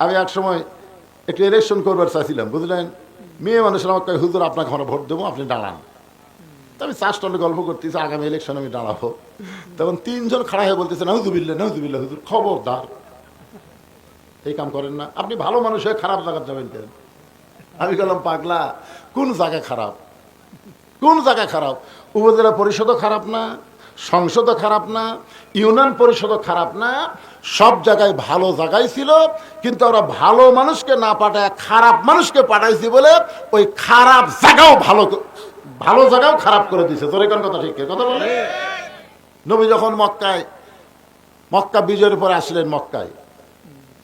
আমি এক সময় একটু ইলেকশন করবার চাইছিলাম, বুঝলেন। মেয়ে মানুষের আমাকে কয়, হুজুর আপনাকে আমরা ভোট দেবো, আপনি দাঁড়ান। তো আমি চার স্টলে গল্প করতেছি, আগামী ইলেকশন আমি দাঁড়াবো। তখন তিনজন খাড়া হয়ে বলতেছে, নাউজুবিল্লাহ নাউজুবিল্লাহ, হুজুর খবরদার এই কাম করেন না, আপনি ভালো মানুষ হয়ে খারাপ জায়গায় যাবেন কেন? আমি বললাম, পাগলা, কোন জায়গা খারাপ? কোন জায়গা খারাপ? উপজেলা পরিষদও খারাপ না, সংসদও খারাপ না, ইউনিয়ন পরিষদও খারাপ না, সব জায়গায় ভালো জায়গায় ছিল। কিন্তু আমরা ভালো মানুষকে না পাঠায় খারাপ মানুষকে পাঠাইছি বলে ওই খারাপ জায়গাও ভালো, ভালো জায়গাও খারাপ করে দিছে। তোর কোন কথা ঠিক কথা বলে। নবী যখন মক্কা বিজয়ের পরে আসলেন মক্কায়,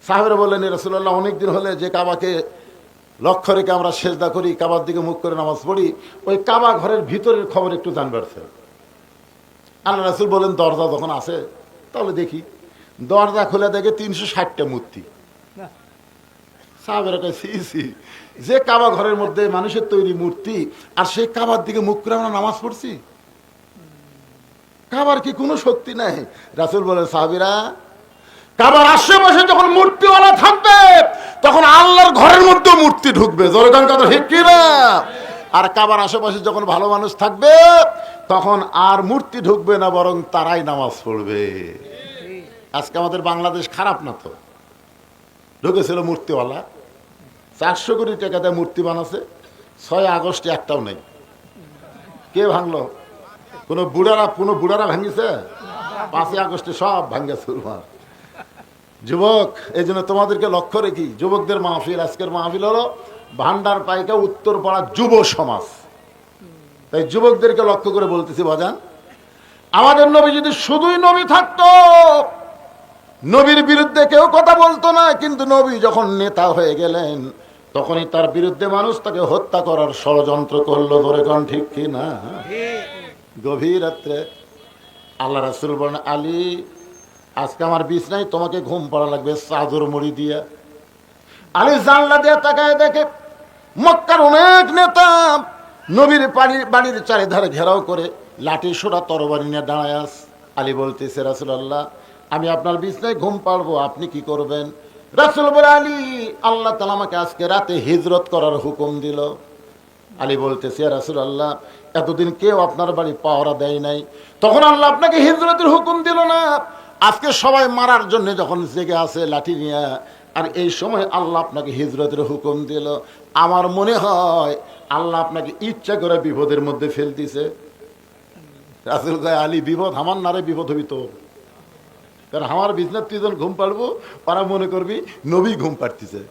সাহাবেরা বললেন, রাসূলুল্লাহ অনেকদিন হলে যে কাবাকে লক্ষ্য রেখে আমরা সেজদা করি, কাবার দিকে মুখ করে নামাজ পড়ি, ওই কাবা ঘরের ভিতরের খবর একটু জানবার চাই। আল্লাহ রাসূল বলেন, দরজা যখন আছে তাহলে দেখি। দরজা খুলে দেখে 360টা মূর্তি। সাহাবেরা কয়, সি যে কাবা ঘরের মধ্যে মানুষের তৈরি মূর্তি, আর সেই কাবার দিকে মুখ করে আমরা নামাজ পড়ছি, কাবার কি কোনো শক্তি নাই? রাসূল বলেন, সাহাবীরা, কাবার আশেপাশে যখন মূর্তিওয়ালা থাকবে তখন আল্লাহর ঘরের মধ্যে মূর্তি ঢুকবে। জোরগান কথা ঠিক কি না? আর কাবার আশেপাশে যখন ভালো মানুষ থাকবে তখন আর মূর্তি ঢুকবে না, বরং তারাই নামাজ পড়বে। আজকে আমাদের বাংলাদেশ খারাপ না তো, ঢুকেছিল মূর্তিওয়ালা, 400 কোটি টাকাতে মূর্তি বানাচ্ছে, 6 আগস্টে একটাও নেই। কে ভাঙলো? কোনো বুড়ারা ভাঙিছে? 5 আগস্টে সব ভাঙ্গা চুরমার। যুবক, এই জন্য তোমাদেরকে লক্ষ্য রেখি, যুবকদের মাহফিল, আজকের মাহফিল হলো ভান্ডার পাইকা উত্তরপাড়া যুব সমাজ। তাই যুবকদেরকে লক্ষ্য করে বলতেছি, বাজান, আমাদের নবী যদি শুধুই নবী থাকতো, নবীর বিরুদ্ধে কেউ কথা বলতো না। কিন্তু নবী যখন নেতা হয়ে গেলেন তখনই তার বিরুদ্ধে মানুষ তাকে হত্যা করার ষড়যন্ত্র করলো। ধরে কোন ঠিক কি না? গভীর রাত্রে আল্লাহ রাসূল বলেন, আলী, আজকে আমার বিছনায় তোমাকে ঘুম পড়া লাগবে চাদর মুড়ি দিয়া। আলী জানলা দিয়ে তাকায় দেখে মক্কার অনেক নেতা নবীর বাড়ির চারিধারে ঘেরাও করে লাঠি সোটা তরবারি নিয়ে দাঁড়ায় আস। আলী বলতেছে, রাসূলুল্লাহ, আমি আপনার বিছনায় ঘুম পাড়বো, আপনি কি করবেন? রাসূল বলে, আলী, আল্লাহ তাআলা আমাকে আজকে রাতে হিজরত করার হুকুম দিল। আলী বলতেছে, রাসূলুল্লাহ, এতদিন কেউ আপনার বাড়ি পাহারা দেয় নাই, তখন আল্লাহ আপনাকে হিজরতের হুকুম দিল না। আজকে সবাই মারার জন্য যখন জেগে আছে লাঠি নিয়ে, আর এই সময় আল্লাহ আপনাকে হিজরতের হুকুম দিল। আমার মনে হয় আল্লাহ আপনাকে ইচ্ছা করে বিপদের মধ্যে ফেলতেছে। রাসূল কয়, আলী, বিপদ আমার নারে, বিপদ হবি তোর। কারণ আমার বিজনেস তুই যখন ঘুম পাড়বো, ওরা মনে করবি নবী ঘুম পাড়তেছে।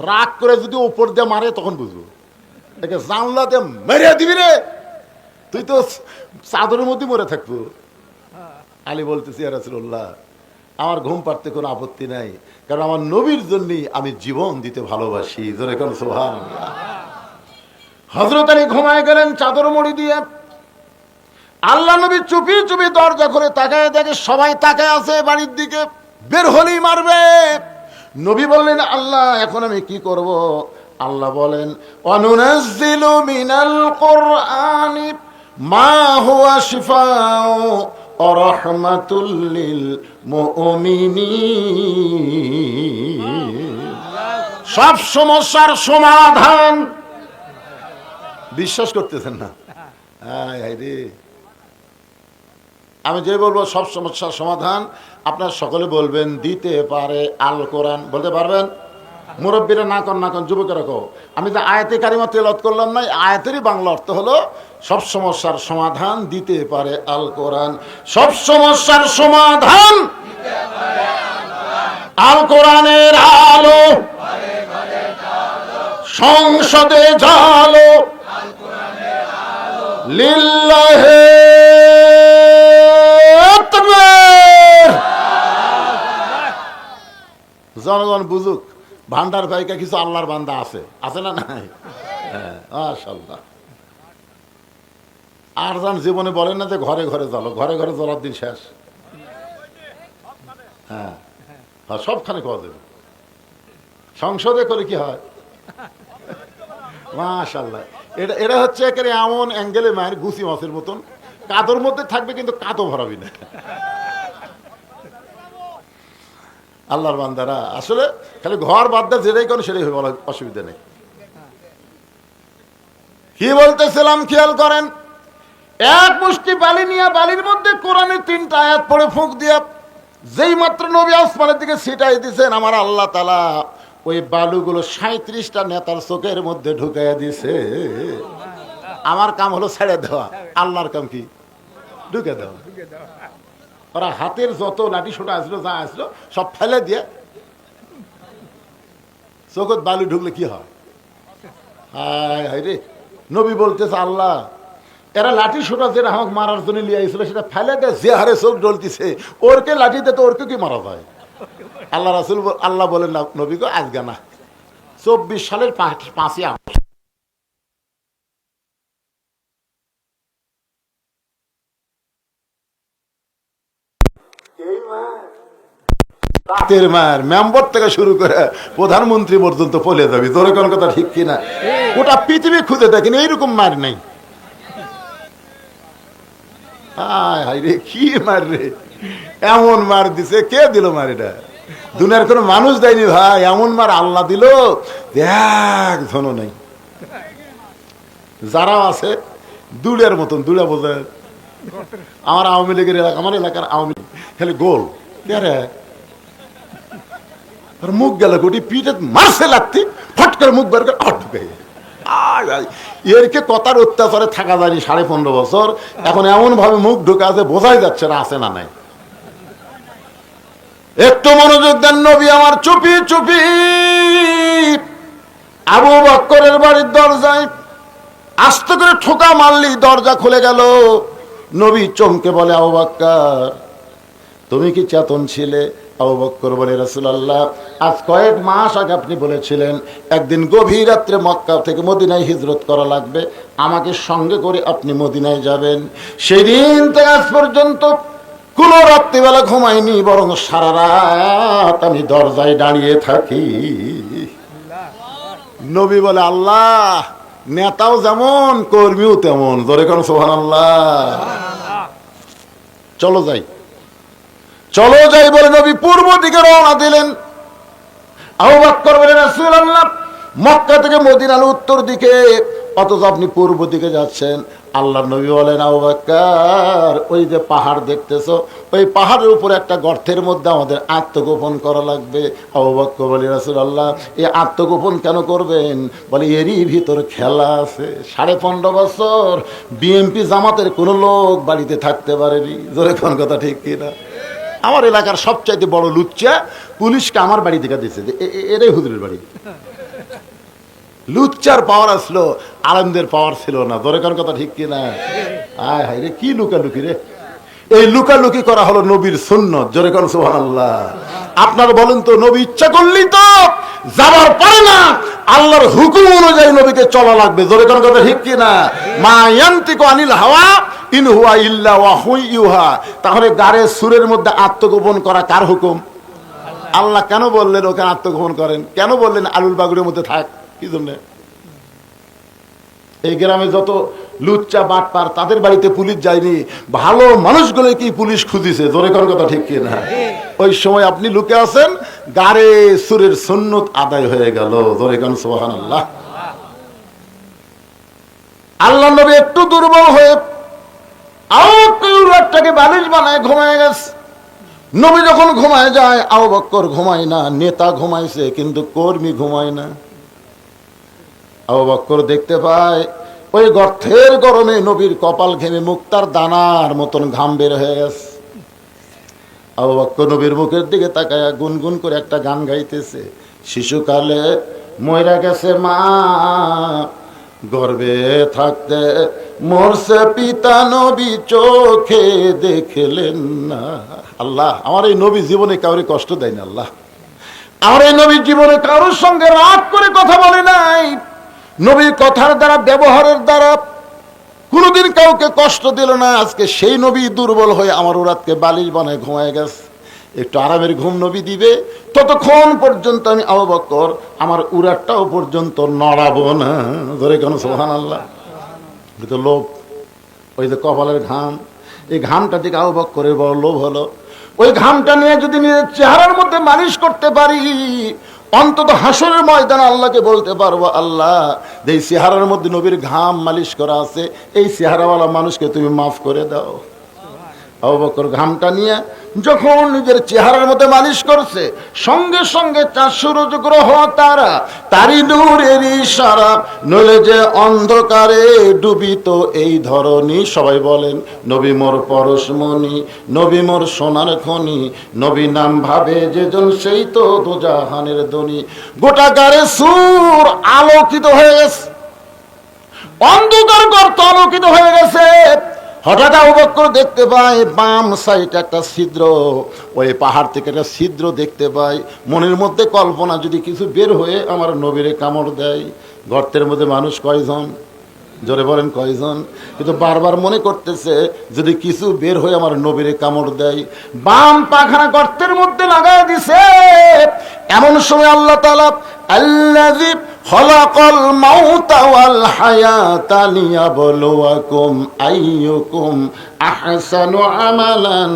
রাগ করে যদি ওপর দিয়ে মারে তখন বুঝবো, একে জানলা দিয়ে মেরে দিবি রে, তুই তো চাদরের মধ্যে মরে থাকবো। আলী বলতেছি, ইয়া রাসূলুল্লাহ, আমার ঘুম পাড়তে কোনো আপত্তি নাই, কারণ আমার নবীর জন্যই আমি জীবন দিতে ভালোবাসি। জোরে কোন সুবহানাল্লাহ। হযরত আলী ঘুমায় গেলেন চাদর মুড়ি দিয়ে। আল্লাহ নবী চুপি চুপি দরজা খুলে তাকায় দেখে সবাই তাকায় আছে বাড়ির দিকে, বের হলেই মারবে। নবী বললেন, আল্লাহ, এখন আমি কি করব? আল্লাহ বলেন, অনুনাজ্জিলু মিনাল কুরআনি মা হুয়া শিফাউ ওয়া রাহমাতুল লিল মুমিনিন। সব সমস্যার সমাধান। বিশ্বাস করতেছেন না? হায় রে, আমি যে বলবো সব সমস্যার সমাধান, আপনার সকলে বলবেন দিতে পারে আল কোরআন। বলতে পারবেন? মুরব্বীরা না কন, যুবকেরা কো। আমি যে আয়াতে কারিমা তেলাওয়াত করলাম না, আয়াতেরই বাংলা অর্থ হলো সব সমস্যার সমাধান দিতে পারে আল কোরআন। সব সমস্যার সমাধান আল কোরআনের আলো, সংসদে জালো, লিল্লাহে জনগণ বুঝুক, ভান্ডার ভাইকা কিছু আল্লাহর বান্দা আছে, আছে না নাই? মাশাআল্লাহ। আর যান জীবনে বলেন না যে ঘরে ঘরে জ্বলো, ঘরে ঘরে জ্বলার দিন শেষ। হ্যাঁ, সবখানে পাওয়া যাবে। সংসদে করে কি হয়? মাশাআল্লাহ। এটা হচ্ছে একেবারে এমন অ্যাঙ্গেলে মায়ের গুছি মাছের মতন, কাদর মধ্যে থাকবে কিন্তু কাদও ভরাবি না। আল্লাহর বান্দারা আসলে খালি ঘর বাদ দেয় যেটাই করেন সেটাই বলা অসুবিধা নেই। কি বলতেছিলাম খেয়াল করেন, এক মুষ্টি বালি নিয়ে বালির মধ্যে কোরআনের 3টা আয়াত পড়ে ফুঁক দিয়া যেই মাত্র নবী আসমানের দিকে ছিটাই দিছেন, আমার আল্লাহ তাআলা ওই বালুগুলো 37টা নেতার চোখের মধ্যে ঢুকাইয়া দিছে। আমার কাম হলো ছেড়ে দেওয়া, আল্লাহর কাম কি ঢুকে দেওয়া। ওরা হাতের যত লাঠি সোটা আসলো যা আসলো সব ফেলে দিয়ে, চোখত বালু ঢুকলে কি হয়? হায় হায় রে, নবী বলতেছে আল্লাহ এরা লাঠি সোটা যেটা আমাকে মারার জন্য লিয়ে আইছিল সেটা ফেলে দেয়, যে হারে চোখ জ্বলতিছে ওরকে লাঠি দিতে ওরকে কি মারা যায়? আল্লাহ রাসূল আল্লাহ বলেন না নবী গো আজকে না, 24 সালের 5ই আগস্ট রাতের মার মেম্বার থেকে শুরু করে প্রধানমন্ত্রী পর্যন্ত পলে যাবি, তোর কোন কথা ঠিক কিনা? ওটা পৃথিবী খুঁজে দেখেন এইরকম মার নাই। হায় হায় রে, কি মার রে, এমন মার দিছে, কে দিল মার? এটা দুনিয়ার কোন মানুষ দেয়নি ভাই, এমন মার আল্লাহ দিল এক ধন নাই। যারা আছে দুলের মতন, দুলা বোঝে আমার আওয়ামী লীগের এলাকা, আমার এলাকার আওয়ামী লীগ খালি গোল কে মুখ গেল কোটি পিঠে মারছে লাগতি, ফট করে মুখ বের করে ঢুকে এরকে কথার অত্যাচারে থাকা যায়নি 15.5 বছর, এখন এমন ভাবে মুখ ঢুকে আছে বোঝাই যাচ্ছে না আছে না নাই। একটু মনোযোগ দেন, নবী আমার চুপি চুপি আবু বকরের বাড়ির দরজায় আস্তে করে ঠোকা মারলি দরজা খুলে গেল। নবী চমকে বলে আবু বকর তুমি কি চেতন ছিলে? আবু বকর বলে রাসূলুল্লাহ আজ কয়েক মাস আগে আপনি বলেছিলেন একদিন গভীর রাত্রে মক্কা থেকে মদিনায় হিজরত করা লাগবে, আমাকে সঙ্গে করে আপনি মদিনায় যাবেন। সেদিন থেকে আজ পর্যন্ত কোনো রাত্রিবেলা ঘুমাইনি, বরং সারা রাত আমি দরজায় দাঁড়িয়ে থাকি। নবী বলে আল্লাহ নেতাও যেমন কর্মীও তেমন, ধরে কোন সুবহানাল্লাহ। চলো যাই চলো যাই বলে নবী পূর্ব দিকে রওনা দিলেন। আবু বকর বলেন রাসূলুল্লাহ মক্কা থেকে মদিনার উত্তর দিকে, অথচ আপনি পূর্ব দিকে যাচ্ছেন। আল্লাহর নবী বলেন আবু বকর ওই যে পাহাড় দেখতেছো, ওই পাহাড়ের উপরে একটা গর্তের মধ্যে আমাদের আত্মগোপন করা লাগবে। আবু বকর বলে রাসূলুল্লাহ এই আত্মগোপন কেন করবেন? বলে এরই ভিতর খেলা আছে। 15.5 বছর বিএনপি জামাতের কোনো লোক বাড়িতে থাকতে পারেনি, জোরে কোন কথা ঠিক কিনা? আমার এলাকার সবচাইতে বড় লুচ্চা পুলিশকে আমার বাড়ি থেকে দিয়েছে, এটাই হুজুরের বাড়ি। লুচ্চার পাওয়ার আসলো, আলেমদের পাওয়ার ছিল না, দরকার কথা ঠিক কিনা? হায় হায় রে, কি লুকালুকি রে! এই লুকালুকি করা হলো নবীর সুন্নত, জোরে কোন সুবহানাল্লাহ। আপনারা বলেন তো নবী ইচ্ছা করলেই তো যাবার পারে না, আল্লাহর হুকুম অনুযায়ী নবীকে চলা লাগবে, জোরে কোন কথা ঠিক কিনা? মা ইয়ান্তিকু আনিল হাওয়া ইন হুয়া ইল্লা ওয়াহু ইউহা। তাহলে গাড়ে সুরের মধ্যে আত্মগোপন করা কার হুকুম? আল্লাহ কেন বললেন ওখানে আত্মগোপন করেন? কেন বললেন আলুল বাগুড়ের মধ্যে থাক? কি জন্য? এই গ্রামে যত লুচ্চা বাটপার তাদের বাড়িতে পুলিশ যায়নি, ভালো মানুষগুলো কি পুলিশ খুঁজিছে, জোরে কোন কথা ঠিক কিনা? ওই সময় আপনি লুকে আছেন, গাড়ে সুরের সুন্নত আদায় হয়ে গেল, জোরে কোন সুবহানাল্লাহ। আল্লাহ নবী একটু দুর্বল হয়ে আউটাকে বালিশ বানায় ঘুমায় গেছে। নবী যখন ঘুমায় যায় আবু বকর ঘুমায় না, নেতা ঘুমাইছে কিন্তু কর্মী ঘুমায় না। আবু বকর দেখতে পায় ওই গর্তের গরমে নবীর কপাল ঘেমে মুক্তার দানার মতন ঘাম বের হয়ে গেছে। আবু বকর নবীর মুখের দিকে তাকায়া গুনগুন করে একটা গান গাইতেছে, শিশুকালে মইরা গেছে মা, গর্ভে থাকতে মরছে পিতা, নবী চোখে দেখলেন না। আল্লাহ আমার এই নবী জীবনে কাউরে কষ্ট দেয় না, আল্লাহ আমার এই নবী জীবনে কারোর সঙ্গে রাগ করে কথা বলে নাই, নবীর কথার দ্বারা ব্যবহারের দ্বারা কোনোদিন কাউকে কষ্ট দিল না। আজকে সেই নবী দুর্বল হয়ে আমার রাতকে বালিশ বানায় ঘুমায় গেছে। একটু আরামের ঘুম নবী দিবে, ততক্ষণ পর্যন্ত আমি আবু বকর আমার উরাতটাও পর্যন্ত নড়াবো না, ধরে কেন সুবহানাল্লাহ। কিন্তু লোভ, ওই যে কপালের ঘাম, এই ঘামটা দিকে আবু বকরের বড় লোভ হলো। ওই ঘামটা নিয়ে যদি নিজের চেহারার মধ্যে মালিশ করতে পারি, অন্তত হাসরের ময়দানে আল্লাহকে বলতে পারবো, আল্লাহ এই চেহারার মধ্যে নবীর ঘাম মালিশ করা আছে, এই চেহারাওয়ালা মানুষকে তুমি মাফ করে দাও। আবু বকর ঘামটা নিয়ে যখন নিজের চেহারার মধ্যে মালিশ করছে, সঙ্গে সঙ্গে 400 গ্রহ তারা তারি নূরের ইশারা, নইলে যে অন্ধকারে ডুবিত এই ধরনী। সবাই বলেন, নবী মোর পরশমণি, নবী মোর সোনার খনি, নবী নাম ভাবে যেজন সেই তো দোজাহানের ধনী। গোটা গারে সুর আলোকিত হয়ে গেছে, অন্ধকার গর্ত আলোকিত হয়ে গেছে। হঠাৎ আবু বকর দেখতে পায় বাম সাইডে একটা ছিদ্র, ওই পাহাড় থেকে একটা ছিদ্র দেখতে পায়। মনের মধ্যে কল্পনা, যদি কিছু বের হয়ে আমার নবীরে কামড় দেয়। গর্তের মধ্যে মানুষ কয়জন? জোরে বলেন কয়জন? কিন্তু বারবার মনে করতেছে যদি কিছু বের হয়ে আমার নবীরে কামড় দেয়। বাম পাখানা গর্তের মধ্যে লাগায় দিছে। এমন সময় আল্লাহ তাআলা আল্লাযী খলাকাল মাউতা ওয়াল হায়াতা লিয়াবলুয়াকুম আইয়ুকুম আহসানু আমালান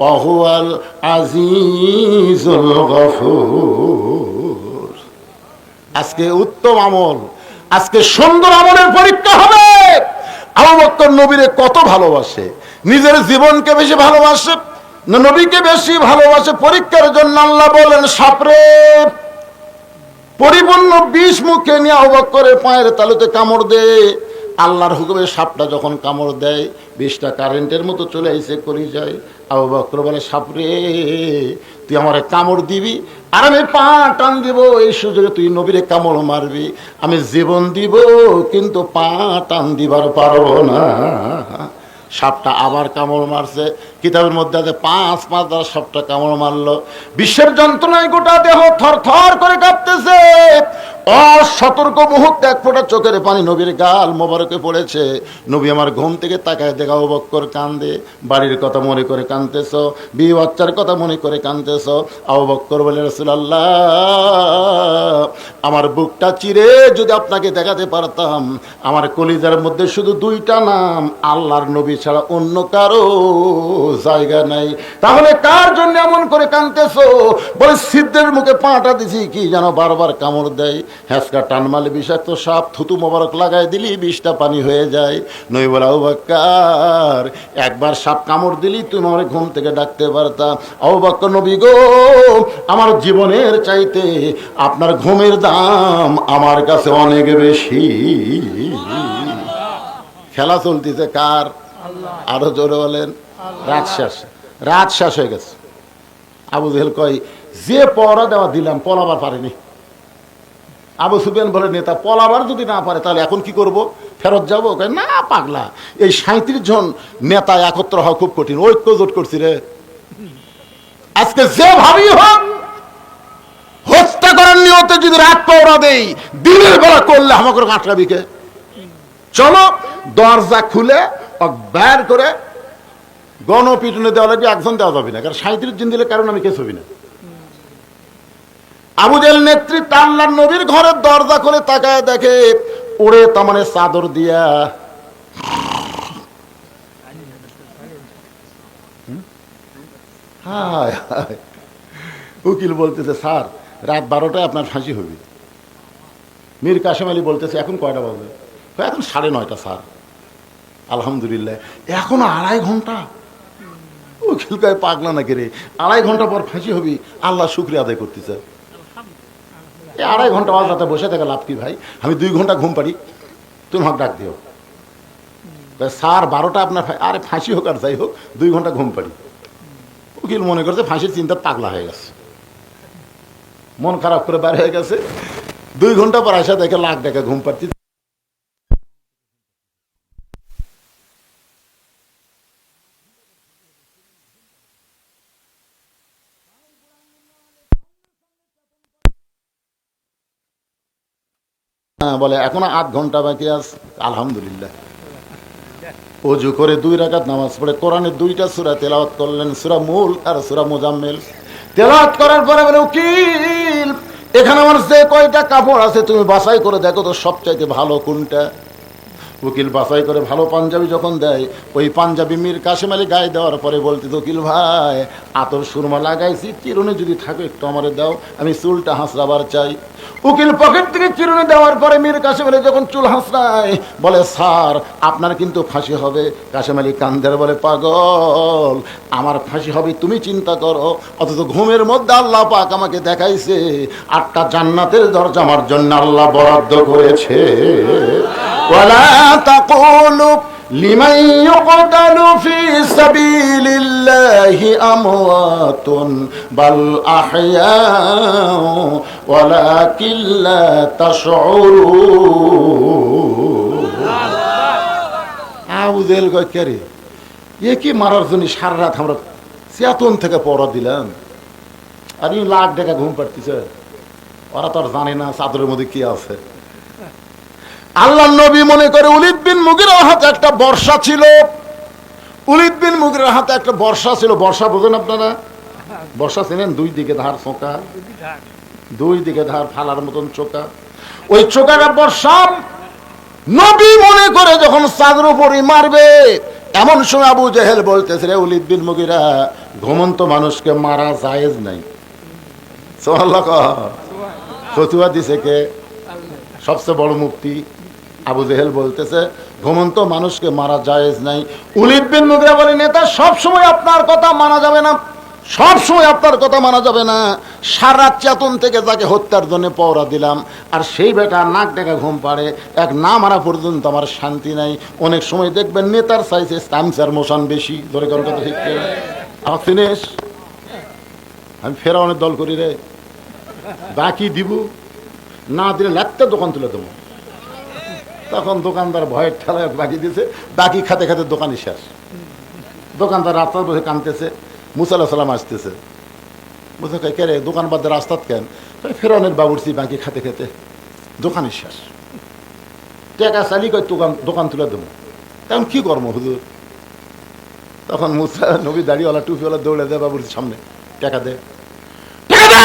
ওয়া হুয়াল আজিজুল গফুর। আজকে উত্তম আমল, আজকে সুন্দর আমলের পরীক্ষা হবে। আবু বকর নবীরে কত ভালোবাসে, নিজের জীবনকে বেশি ভালোবাসে না নবীকে বেশি ভালোবাসে? পরীক্ষার জন্য আল্লাহ বলেন, সাপরে পরিপূর্ণ বিষ মুখে নিয়ে আবু বকরের পায়ের তালুতে কামড় দে। আল্লাহর হুকুমে সাপটা যখন কামড় দেয়, বিষটা কারেন্টের মতো চলে এসে করে যায়। আবু বকর বলে, সাপরে তুই আমারে কামড় দিবি আর আমি পা টান দিব, এই সুযোগে তুই নবীরে কামড় মারবি। আমি জীবন দিব কিন্তু পা টান দিবার পারবো না। সাপটা আবার কামড় মারছে। কিতাবের মধ্যে আছে 5 দ্বারা সাপটা কামড় মারলো। বিশ্বের যন্ত্রণায় গোটা দেহ থর থর করে কাঁপতেছে। অসতর্ক মুহূর্তে এক ফোঁটা চোখের পানি নবীর গাল মোবারকে পড়েছে। নবী আমার ঘুম থেকে তাকায় দেখা আবু বকর কান্দে। বাড়ির কথা মনে করে কাঁদতেছ, বিয়ে বাচ্চার কথা মনে করে কাঁদতেছ। আবু বকর বলে, রাসূলুল্লাহ আমার বুকটা চিরে যদি আপনাকে দেখাতে পারতাম, আমার কলিজার মধ্যে শুধু 2টা নাম, আল্লাহর নবী ছাড়া অন্য কারো জায়গা নাই। তাহলে কার জন্য এমন করে কাঁদতেছো? বলে, সিদ্ধের মুখে পাটা দিছি, কি যেন বারবার কামড় দেয়। হ্যাঁচকা টান মারলে বিষাক্ত সাপ, থুতু মোবারক লাগাই দিলি বিষটা পানি হয়ে যায়। নই বলে, আবু বকর একবার সাপ কামড় দিলি তুমি আমার ঘুম থেকে ডাকতে পারতাম। আবু বকর, নবী গো, আমার জীবনের চাইতে আপনার ঘুমের দাম আমার কাছে অনেক বেশি। খেলা চলতেছে কার? আরো জোরে বলেন। রাত শেষ হয়ে গেছে। আবু জেহেল কয়, যে পড়া দেওয়া দিলাম পলাবার পারেনি। আবু সুফিয়ান বলে, নেতা পলাবার যদি না পারে তাহলে এখন কি করব? ফেরত যাবো? কয়, না পাগলা, এই 37 জন নেতা একত্র হওয়া খুব কঠিন, ঐক্য জোট করছি রে। আজকে যে ভাবি হোক হত্যা করার নিয়তে যদি রাত পৌঁড়া দেই, দিনের বেলা করলে আমাকে কাটলাবিকে। চলো দরজা খুলে বের করে গণপিটুনি দেওয়া লাগবে, একজন দেওয়া যাবে না, কারণ 37 জন দিলে কারণ আমি কে ছবি না। আবু জেহেল নেতৃত্বে আল্লাহর নবীর ঘরের দরজা খুলে তাকায় দেখে ওরে তামানে চাদর দিয়া হায় হায়। উকিল বলতেছে, স্যার রাত 12টায় আপনার ফাঁসি হবে। মীর কাসেম আলী বলতেছে, এখন কয়টা বাজে? এখন 9:30 স্যার। আলহামদুলিল্লাহ, এখনো 2.5 ঘন্টা। উকিল কয়, পাগলা নাকি রে, 2.5 ঘন্টা পর ফাঁসি হবি? আল্লাহ শুকরিয়া আদায় করতেছে। 2.5 ঘন্টা রাতে বসে থাকা লাভ কি ভাই? আমি 2 ঘন্টা ঘুম পারি, তুমি আমাকে ডাক দিও। স্যার 12টা আপনার, আরে ফাঁসি হোক আর যাই হোক 2 ঘন্টা ঘুম পারি। উকিল মনে করছে ফাঁসির চিন্তা, পাগলা হয়ে গেছে, মন খারাপ করে বের হয়ে গেছে। 2 ঘন্টা পর আসা দেখে লাখ টাকা ঘুম পাচ্ছি। বলে এখনো 8 ঘন্টা বাকি আছে। আলহামদুলিল্লাহ, ওযু করে 2 রাকাত নামাজ পড়ে কোরআনের 2টা সূরা তেলাওয়াত করলেন, সূরা মুল আর সূরা মুজাম্মিল। তেলাওয়াত করার পরে বলে, উকিল এখানে আমার যে কয়টা কাপড় আছে তুমি বাছাই করে দেখো তো সবচাইতে ভালো কোনটা। উকিল বাছাই করে ভালো পাঞ্জাবি যখন দেয়, ওই পাঞ্জাবি মীর কাসেম আলী গায়ে দেওয়ার পরে বলতে, উকিল ভাই আতর সুরমা লাগাইছি, চিরুনি যদি থাকে একটু আমারে দাও, আমি চুলটা হাসরাবার চাই। উকিল পকেট থেকে চিরুনি দেওয়ার পরে মীর কাসেম আলী যখন চুল হাসরায় বলে, স্যার আপনার কিন্তু ফাঁসি হবে। কাসেম আলী কান্দের বলে, পাগল, আমার ফাঁসি হবে তুমি চিন্তা করো, অথচ ঘুমের মধ্যে আল্লাহ পাক আমাকে দেখাইছে 8টা জান্নাতের দরজা আমার জন্য আল্লাহ বরাদ্দ করেছে। ওয়ালা তাকুলু লিমান ইউকতালু ফি সাবিলিল্লাহি আমওয়াতুন বাল আহইয়াউ ওয়ালাকিন লা তাশউরুন। আউযেল গয়কারি এ কি মারার জন্য সারা রাত আমরা চেতন থেকে পড়া দিলাম, আর এই লাখ টাকা ঘুম পাড়তেছে, ওরা তো আর জানে না চাদরের মধ্যে কি আছে। আল্লাহ নবী মনে করে উলিদ বিন মুগিরার হাতে একটা বর্ষা ছিল। উলিদ বিন মুগিরার হাতে একটা বর্ষা ছিল। বর্ষা বোঝেন আপনারা? বর্ষা ছিলেন দুই দিকে ধার চোকা, দুই দিকে ধার ফালার মতন চোকা, ওই চোকাটা বর্ষা। নবী মনে করে যখন চাঁদের উপরই মারবে, এমন সময় আবু জেহেল বলতেছে, রে উলিদ বিন মুগিরা, ঘুমন্ত মানুষকে মারা জায়েজ নাই। সুবহানাল্লাহ। ফতোয়া দিছে কে? সবচেয়ে বড় মুফতি আবু জেহেল বলতেছে ঘুমন্ত মানুষকে মারা জায়েজ নাই। উলিদ বিন মুগিরা বলে, নেতা সব সময় আপনার কথা মানা যাবে না, সব সময় আপনার কথা মানা যাবে না। সারা চেতন থেকে যাকে হত্যার জন্য পওরা দিলাম, আর সেই বেটা নাক ডেকে ঘুম পাড়ে, এক না মারা পর্যন্ত আমার শান্তি নাই। অনেক সময় দেখবেন নেতার সাইজে তামসার মোশন বেশি। ধরে কোন কথা ঠিক আমার চিনিস, আমি ফেরাউনের দল করি রে, বাকি দিব না দিলে লাগতে দোকান তুলে দেবো। তখন দোকানদার ভয়ের ঠেলায় বাকি দিয়েছে, বাকি খাতে খাতে দোকানই শেষ। দোকানদার রাস্তায় বসে কাঁদতেছে, মুসা আলাইহিস সালাম আসতেছে। বুঝতে কে রে দোকান বাদ রাস্তাত কেন? ফেরাউনের বাবুরছি বাকি খাতে খেতে দোকানই শেষ, টাকা চালি কই দোকান তুলে দেবো। এখন কি করবো হুজুর? তখন মুসা নবী দাড়িওয়ালা টুপিওয়ালা দৌড়ে দেয় বাবুরছির সামনে, টাকা দে, টাকা দে।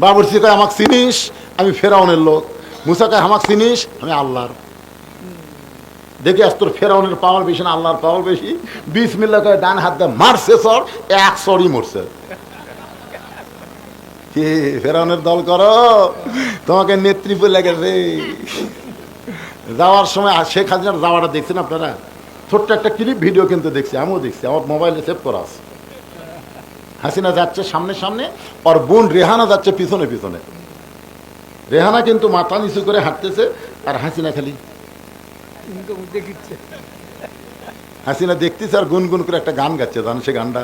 বাবুরছি কয়, আমাকে চিনিস? আমি ফেরাউনের লোক। মুসা কয়, আমাকে চিনিস? আমি আল্লাহর। দেখি আজ তোর ফেরাউনের পাওয়ার বেশি না আল্লাহর পাওয়ার বেশি? বিসমিল্লাহ কয় ডান হাত দিয়ে মারছে চর, এক চরই মরছে। কি ফেরাউনের দল করো? তোমাকে নেতৃত্ব লেগেছে। যাওয়ার সময় শেখ হাসিনার যাওয়াটা দেখছেন আপনারা? ছোট্ট একটা ক্লিপ ভিডিও কিন্তু দেখছি, আমিও দেখছি, আমার মোবাইলে সেভ করা আছে। হাসিনা যাচ্ছে সামনে সামনে, আর বোন রেহানা যাচ্ছে পিছনে পিছনে। রেহানা কিন্তু মাথা নিচু করে হাঁটতেছে, আর হাসিনা খালি হাসিনা দেখতেছে আর গুনগুন করে একটা গান গাচ্ছে। জান সে গানটা?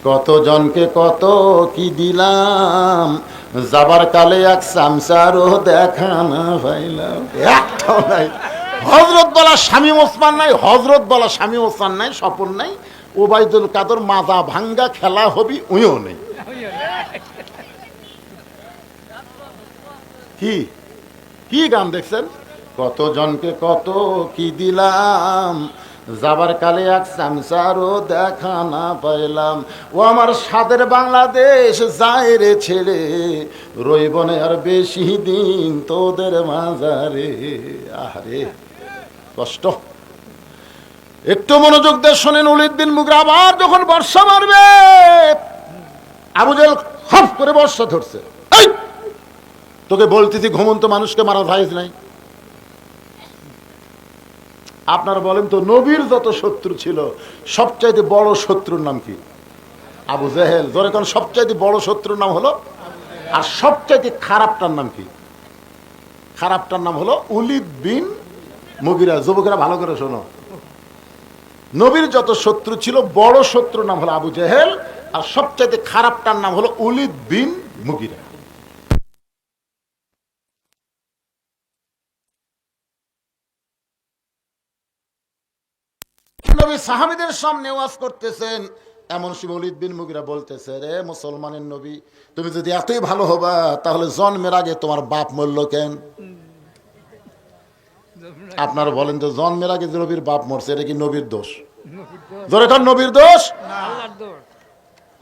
কত জনকে কত কি দিলাম, যাবার কালে এক সামসারও দেখা না পাইলাম। একটাও নাই। হজরত বলা শামীম ওসমান নাই, হজরত বলা শামীম ওসমান নাই, স্বপন নাই, ওবায়দুল কাদের মাজা ভাঙ্গা খেলা হবি উইও নেই। কি কি গান দেখছেন? কত জনকে কত কি দিলাম, যাবার কালে এক সামসারও দেখা না পাইলাম। ও আমার স্বাদের বাংলাদেশ যায় রে ছেড়ে, রইব না আর বেশি দিন তোদের মাঝারে। আরে কষ্ট। একটু মনোযোগ দিয়ে শোনেন। উলিদ বিন মুগিরা আবার যখন বর্ষা মারবে, আবু জেহেল খপ করে বর্ষা ধরছে। এই তোকে বলতেছি ঘুমন্ত মানুষকে মারা জায়েজ নাই। আপনারা বলেন তো, নবীর যত শত্রু ছিল সবচাইতে বড় শত্রুর নাম কি? আবু জেহেল। ধরে কোন সবচাইতে বড় শত্রুর নাম হলো, আর সবচাইতে খারাপটার নাম কি? খারাপটার নাম হলো উলিদ বিন মুগিরা। যুবকেরা ভালো করে শোনো, নবীর যত শত্রু ছিল বড় শত্রুর নাম হলো আবু জেহেল, আর সবচাইতে খারাপটার নাম হলো উলিদ বিন মুগিরা। নবী সাহাবীদের সামনে ওয়াজ করতেছেন, এমন সময় ওলীদ বিন মুগিরা বলতেছে, রে মুসলমানের নবী, তুমি যদি এতই ভালো হবা তাহলে জন্মের আগে তোমার বাপ মরল কেন? আপনারা বলেন তো, জন্মের আগে যে নবীর বাপ মরছে এটা কি নবীর দোষ? ধরে কার নবীর দোষ?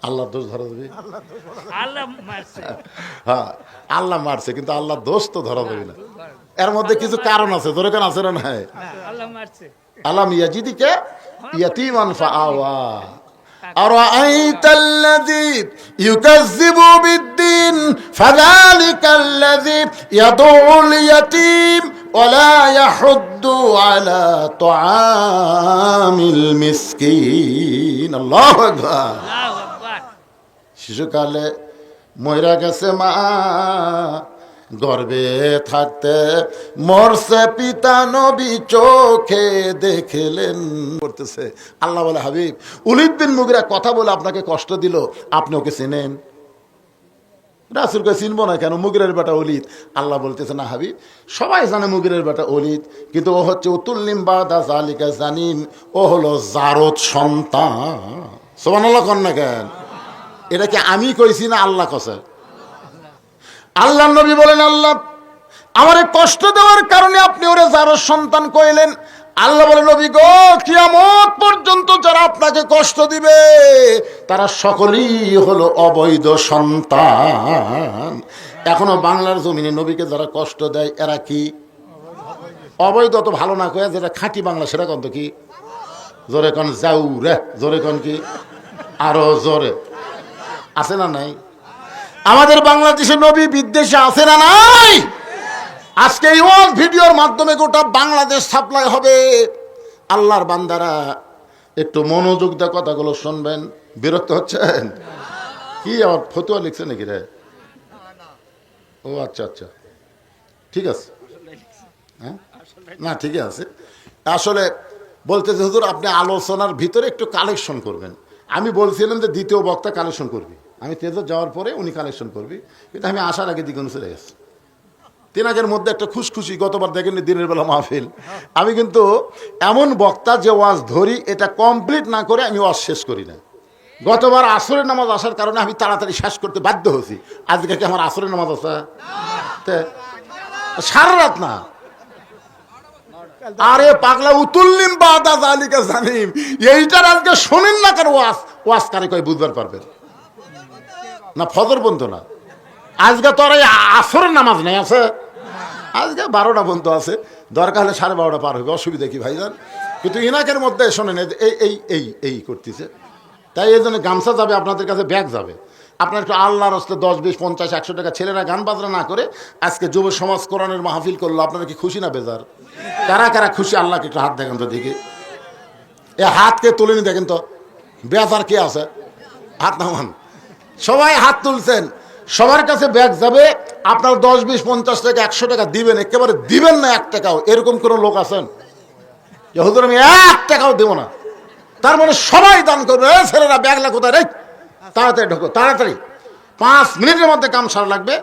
আল্লাহর দোষ ধরা যাবে? হ্যাঁ আল্লাহ মারছে, কিন্তু আল্লাহর দোষ তো ধরা যাবে না। এর মধ্যে কিছু কারণ আছে, জোরে কারণ আছে না নাই? আলাম ইয়াজিদিকা ইয়াতীমান ফাআওয়া আরাআইতাল্লাযী ইউকাযযিবু বিদ্দীন ফাযালিকাল্লাযী ইয়াদউল ইয়াতীম ওয়া লা ইয়াহুদ্দু আলা তুআমিল মিসকিন। আল্লাহু আকবার। শিশুকালে মইরা গেছে মা, গর্বে থাকতে মরছে পিতা, নবী চোখে দেখলেন করতেছে। আল্লাহ বলে, হাবিব ওলীদ বিন মুগীরা কথা বলে আপনাকে কষ্ট দিল, আপনি ওকে চিনেন? রাসূলকে চিনবো না কেন? মুগীরের বেটা ওলীদ। আল্লাহ বলতেছে, না হাবিব, সবাই জানে মুগীরের বেটা ওলীদ, কিন্তু ও হচ্ছে উতুল্লিম বাদা জালিকা জানিন, ও হলো জারদ সন্তান। সুবহানাল্লাহ কন না কেন? এটা কি আমি কইছি না আল্লাহ কছে? আল্লাহ নবী বলেন, আল্লাহ আমারে কষ্ট দেওয়ার কারণে আপনি ওরে জারদ সন্তান কইলেন। আল্লাহ বলেন, নবী গো, কিয়ামত পর্যন্ত যারা আপনাকে কষ্ট দিবে তারা সকলেই হলো অবৈধ সন্তান। এখনো বাংলার জমিনে নবীকে যারা কষ্ট দেয় এরা কি অবৈধ? তো ভালো না কয়ে যেটা খাঁটি বাংলা সেটা কন তো কি? জোরে কন যাও রে, জোরে কন কি? আরো জোরে। আছে না নাই? আমাদের বাংলাদেশে নবী বিদ্বেষে আছে না নাই? আজকে এই ভিডিওর মাধ্যমে গোটা বাংলাদেশ সাপ্লাই হবে। আল্লাহর বান্দারা একটু মনোযোগ দিয়ে কথাগুলো শুনবেন। বিরক্ত হচ্ছেন কি? আমার ফতুয়া লিখছে নাকি রে? ও আচ্ছা আচ্ছা, ঠিক আছে। হ্যাঁ, না ঠিকই আছে। আসলে বলতেছে, হুজুর আপনি আলোচনার ভিতরে একটু কালেকশন করবেন। আমি বলছিলাম যে দ্বিতীয় বক্তা কালেকশন করবি, আমি তেজত যাওয়ার পরে উনি কালেকশন করবি, কিন্তু আমি আসার আগে দ্বিগুণ চলে গেছি। তিনাকের মধ্যে একটা খুশখুশি, গতবার দেখেননি দিনের বেলা মাহফিল, আমি কিন্তু এমন বক্তা যে ওয়াজ ধরি এটা কমপ্লিট না করে আমি ওয়াজ শেষ করি না। গতবার আসরের নামাজ আসার কারণে আমি তাড়াতাড়ি শেষ করতে বাধ্য হয়েছি। আজকে কি আমার আসরের নামাজ আছে? সারা রাত না। আরে পাগলা, উতুল্লিম বাদা জালিকা জানিম, এইটার আজকে শোনেন না কেন? ওয়াজ ওয়াজ কারে কয় বুঝবার পারবেন না? ফজর বন্ধ না আজকে, তো আর আসরের নামাজ নেই আছে, আজকে 12টা বন্ধ আছে, দরকার হলে 12:30 পার হবে, অসুবিধা কি ভাইজান? কিন্তু ইনাকের মধ্যে শোনেন এই এই এই এই করতেছে। তাই এই জন্য গামছা যাবে আপনাদের কাছে, ব্যাগ যাবে। আপনার একটু আল্লাহর হস্তে 10, 20, 50, 100 টাকা ছেলেরা গান বাজনা না করে আজকে যুব সমাজ কোরআনের মাহফিল করলো, আপনারা কি খুশি না বেজার? কারা কারা খুশি? আল্লাহকে একটু হাত দেখেন তো দেখি। এ হাতকে তুলেনি দেখেন তো, বেজার কে আছে? হাত নামান। সবাই হাত তুলছেন, সবার কাছে ব্যাগ যাবে। আপনার 10, 20, 50 টাকা 100 টাকা দিবেন, একেবারে দিবেন না 1 টাকাও, এরকম কোনো লোক আছেন যে হুজুর আমি 1 টাকাও দেবো না? তার মানে সবাই দান করবে। ছেলেরা ব্যাগলা কোথায় রে? তাড়াতাড়ি ঢোকো, তাড়াতাড়ি 5 মিনিটের মধ্যে কাম সারা লাগবে,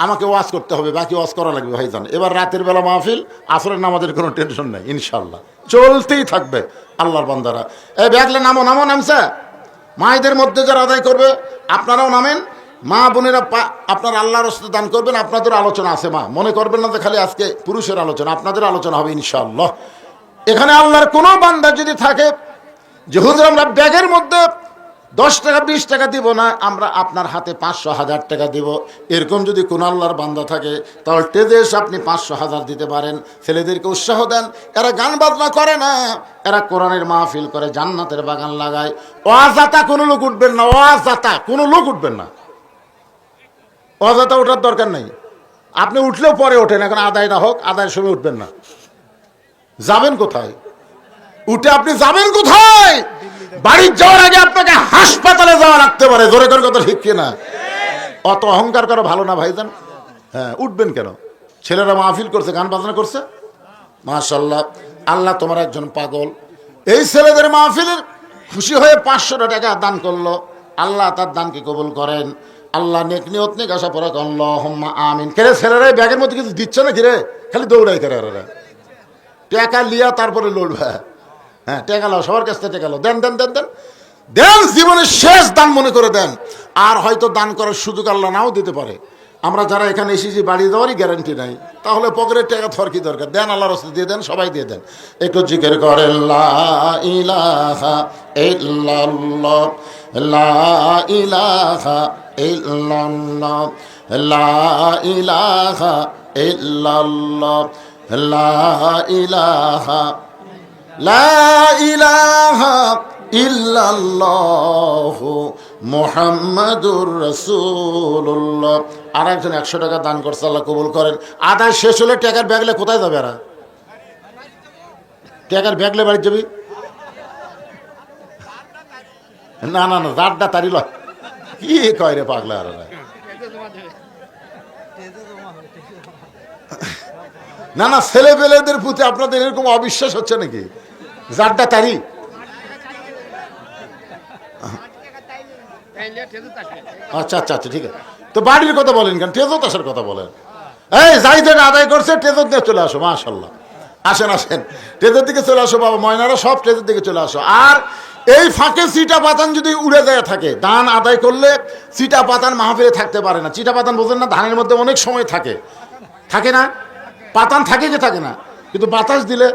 আমাকে ওয়াজ করতে হবে, বাকি ওয়াজ করা লাগবে ভাইজান। এবার রাতের বেলা মাহফিল, আসরের নামাজের কোনো টেনশন নাই, ইনশাল্লাহ চলতেই থাকবে। আল্লাহর বান্দারা এই ব্যাগলে নামো, নামো, নামছে। মায়েদের মধ্যে যারা আদায় করবে আপনারাও নামেন। মা বোনেরা আপনার আল্লাহর রাস্তায় দান করবেন। আপনাদের আলোচনা আছে, মা মনে করবেন না যে খালি আজকে পুরুষের আলোচনা, আপনাদের আলোচনা হবে ইনশাআল্লাহ। এখানে আল্লাহর কোনো বান্দা যদি থাকে যে হুজুর আমরা ব্যাগের মধ্যে 10 টাকা 20 টাকা দিব না, আমরা আপনার হাতে 500, 1000 টাকা দিব, এরকম যদি কোন আল্লাহর বান্দা থাকে তাহলে টেজে এসে আপনি 500, 1000 দিতে পারেন। ছেলেদেরকে উৎসাহ দেন, এরা গান বাজনা করে না, এরা কোরআনের মাহফিল করে, জান্নাতের বাগান লাগায়। অজাতা কোনো লোক উঠবেন না, অজাতা কোনো লোক উঠবেন না, অজাতা ওঠার দরকার নাই। আপনি উঠলেও পরে ওঠেন, এখন আদায় না হোক, আদায়ের সময় উঠবেন না। যাবেন কোথায়? উঠে আপনি যাবেন কোথায়? বাড়ির যাওয়ার আগে আপনাকে হাসপাতালে যাওয়া লাগতে পারে, জোরে করে কথা ঠিক কিনা? অত অহংকার করা ভালো না ভাইজান। হ্যাঁ, উঠবেন কেন? ছেলেরা মাহফিল করছে, গান বাজনা করছে, মাশাআল্লাহ। আল্লাহ তোমার একজন পাগল, এই ছেলেদের মাহফিলের খুশি হয়ে 500 টাকা দান করলো, আল্লাহ তার দানকে কবুল করেন। আল্লাহ নেক নিয়ত নেক আশা পড়া আল্লাহুম্মা আমিন। কেরে ছেলেরা ব্যাগের মধ্যে কিছু দিচ্ছে না, কিরে খালি দৌড়াই করে টাকা লিয়া তারপরে লড়বে। হ্যাঁ, টেকা লাও, সবার কাছ থেকে টেকা লাও, দেন দেন দেন দেন দেন, জীবনের শেষ দান মনে করে দেন। আর হয়তো দান করার সুযোগ আল্লাহ নাও দিতে পারে। আমরা যারা এখানে এসেছি বাড়ি দেওয়ারই গ্যারান্টি নাই, তাহলে পকেটের টাকা থর কি দরকার? দেন, আল্লাহর রাস্তায় দিয়ে দেন, সবাই দিয়ে দেন। একটু জিকির করেন লা ইলাহা ইল্লাল্লাহ, লা ইলাহা ইল্লাল্লাহ, লা ইলাহা ইল্লাল্লাহ, লা ইলাহা লা ইলাহা ইল্লাল্লাহু মুহাম্মাদুর রাসূলুল্লাহ। আর একজন 100 টাকা দান করছে, আল্লাহ কবুল করেন। আদায় শেষ হলে টাকার ব্যাগলে কোথায় যাবে? এরা টাকার ব্যাগলে বাড়ি যাবি? না না না, জারটা তারি লয়। কি কয় রে পাগলা? আর না না, ছেলে পেলেদের প্রতি আপনাদের এরকম অবিশ্বাস হচ্ছে নাকি? জারটা তারি আচ্ছা আচ্ছা আচ্ছা, ঠিক আছে। তো বাড়ির কথা বলেন কেন? টেজত আসার কথা বলেন। এই যাই থেকে আদায় করছে টেজত দিয়ে চলে আসো। মাশাল্লাহ, আসেন আসেন, টেজের দিকে চলে আসো বাবা, ময়নারা সব টেজের দিকে চলে আসো। আর এই ফাঁকে চিটা পাতান যদি উড়ে যায় থাকে, দান আদায় করলে চিটা পাতান মাহফিলে থাকতে পারে না। চিটা পাতান বোঝেন না? ধানের মধ্যে অনেক সময় থাকে, থাকে না? পাতান থাকে কি থাকে না? কিন্তু বাতাস দিলে,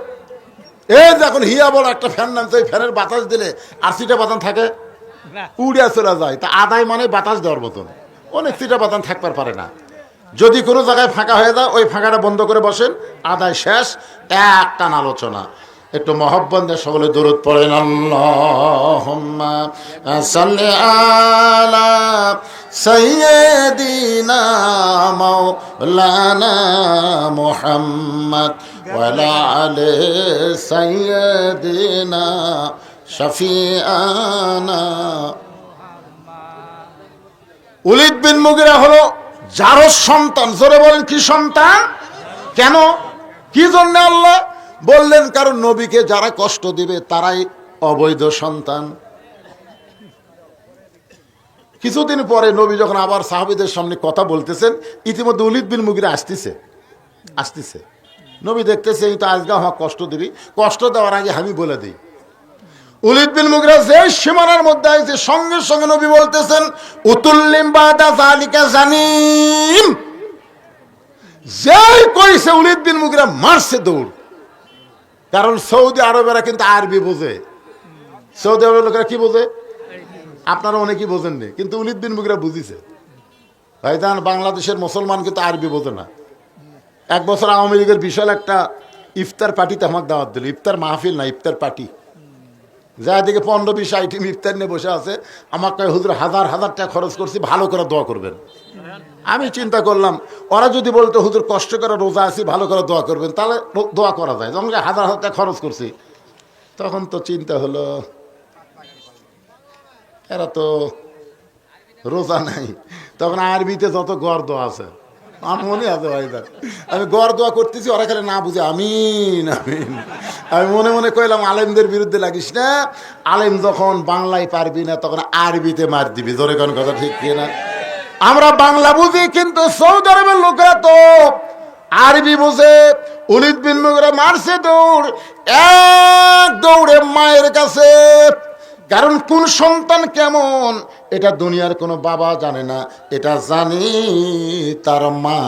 এই যে এখন হিয়া বড় একটা ফ্যান নামছে, ওই ফ্যানের বাতাস দিলে আর চিটা পাতান থাকে, উড়ে চলে যায়। তা আদায় মানে বাতাস দেওয়ার মতন, অনেক চিটা পাতান থাকতে পারে না। যদি কোনো জায়গায় ফাঁকা হয়ে যায়, ওই ফাঁকাটা বন্ধ করে বসেন, আদায় শেষ, একটা আলোচনা। একটু মহব্বত দিয়ে সকলে দরুদ পড়েন। আল্লাহুম্মা সাল্লি আলা সাইয়্যিদিনা মাওলানা মুহাম্মদ ওয়া আলা আলি সাইয়্যিদিনা শাফিআনা। ওলীদ বিন মুগীরা হলো যারও সন্তান। জোরে বলেন, কি সন্তান? কেন, কি জন্য আল্লাহ বললেন? কারণ নবীকে যারা কষ্ট দিবে তারাই অবৈধ সন্তান। কিছুদিন পরে নবী যখন আবার সাহাবীদের সামনে কথা বলতেছেন, ইতিমধ্যে ওলীদ বিন মুগীরা আসতেছে। নবী দেখতেছে এই তো আজকে আমার কষ্ট দিবি, কষ্ট দেওয়ার আগে আমি বলে দিই। ওলীদ বিন মুগীরা যে সীমানার মধ্যে আছে, সঙ্গে সঙ্গে নবী বলতেছেন, উতুল্লিম বাদা যালিকা জানিম। যেই কইছে ওলীদ বিন মুগীরা মারছে দৌড়। কারণ সৌদি আরবেরা কিন্তু আরবি বোঝে। সৌদি আরবের লোকেরা কি বোঝে? আপনারা অনেকেই বোঝেননি, কিন্তু ওলীদ বিন মুগীরা বুঝিছে। ভাইজান, বাংলাদেশের মুসলমান কিন্তু আরবি বোঝে না। এক বছর আওয়ামী লীগের বিশাল একটা ইফতার পার্টিতে আমাকে দাওয়াত দিল। ইফতার মাহফিল না, ইফতার পার্টি। যা দিকে 15-20 আইটেম ইফতার নিয়ে বসে আছে। আমাকে হুজুর হাজার হাজার টাকা খরচ করছি, ভালো করে দোয়া করবেন। আমি চিন্তা করলাম, ওরা যদি বলতো হুজুর কষ্ট করে রোজা আছি, ভালো করে দোয়া করবেন, তাহলে দোয়া করা যায়। যখন হাজার হাজার টাকা খরচ করছি, তখন তো চিন্তা হলো এরা তো রোজা নাই। তখন আরবিতে যত গড় দোয়া আছে, আমার মনে আছে ভাইজান, আমি গড় দোয়া করতেছি, ওরা খালি না বুঝে আমিন আমিন। আমি মনে মনে কইলাম, আলেমদের বিরুদ্ধে লাগিস না। আলেম যখন বাংলায় পারবি না, তখন আরবিতে মার দিবি। জোরে কোন কথা, ঠিক কি না? আমরা বাংলা বুঝি, কিন্তু সৌদি আরবের লোকেরা তো আরবি বুঝে। ওলীদ বিন মুগীরা মারছে দৌড়, এক দৌড়ে মায়ের কাছে। কারণ কোন সন্তান কেমন এটা দুনিয়ার কোনো বাবা জানে না, এটা জানি তার মা।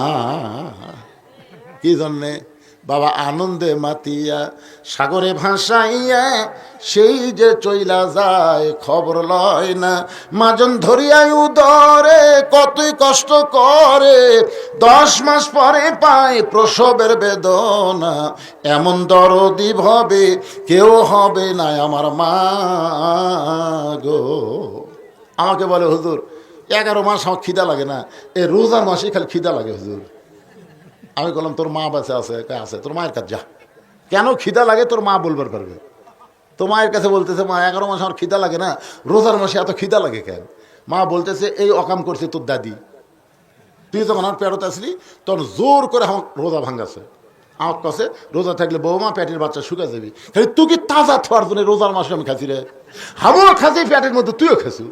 কি জন্যে? বাবা আনন্দে মাতিয়া সাগরে ভাসাইয়া সেই যে চইলা যায়, খবর লয় না। মাজন ধরিয়াই উদরে কতই কষ্ট করে, 10 মাস পরে পায় প্রসবের বেদনা। এমন দরদি ভাবে কেউ হবে না আমার মা গো। আমাকে বলে, হুজুর 11 মাস আমার খিদা লাগে না, এই রোজার মাসে খালি খিদা লাগে হুজুর। আমি বললাম, তোর মা বাচ্চা আছে? আছে। তোর মায়ের কাছে যা। কেন খিদা লাগে তোর মা বলবার পারবে। তো মায়ের কাছে বলতেছে, মা 11 মাস আমার খিদা লাগে না, রোজার মাসে এত খিদা লাগে কেন? মা বলতেছে, এই অকাম করছে তোর দাদি। তুই যখন আমার পেটত আসলি তখন জোর করে আমার রোজা ভাঙাছে। আমার কাছে রোজা থাকলে বৌমা পেটের বাচ্চা শুকা যাবি, খালি তুই কি তাজা থার জন্য রোজার মাসে আমি খাচ্ছি রে। হামও খাচ্ছি পেটের মধ্যে, তুইও খাচ্ছু।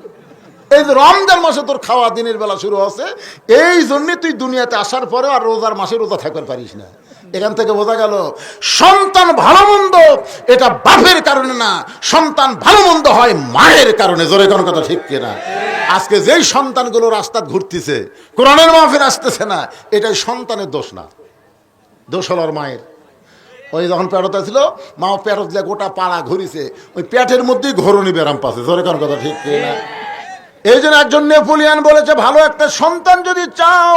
এই যে রমজান মাসে তোর খাওয়া দিনের বেলা শুরু হচ্ছে, এই জন্যে তুই দুনিয়াতে আসার পরে আর রোজার মাসে রোজা থাকতে পারিস না। এখান থেকে বোঝা গেল, সন্তান ভালো মন্দ এটা বাপের কারণে না, সন্তান ভালো মন্দ হয় মায়ের কারণে। জোরে কোন কথা, ঠিক কিনা? আজকে যেই সন্তানগুলো রাস্তা ঘুরতেছে, কোরআনের মাহফিল আসতেছে না, এটাই সন্তানের দোষ না, দোষ হল মায়ের। ওই যখন পেটত ছিল, মা পেটত দিয়ে গোটা পাড়া ঘুরিছে, ওই পেটের মধ্যেই ঘরণী ব্যারাম পাচ্ছে। জোরে কোন কথা, ঠিক কিনা? এই জন্য একজন নেপোলিয়ান বলেছে, ভালো একটা সন্তান যদি চাও,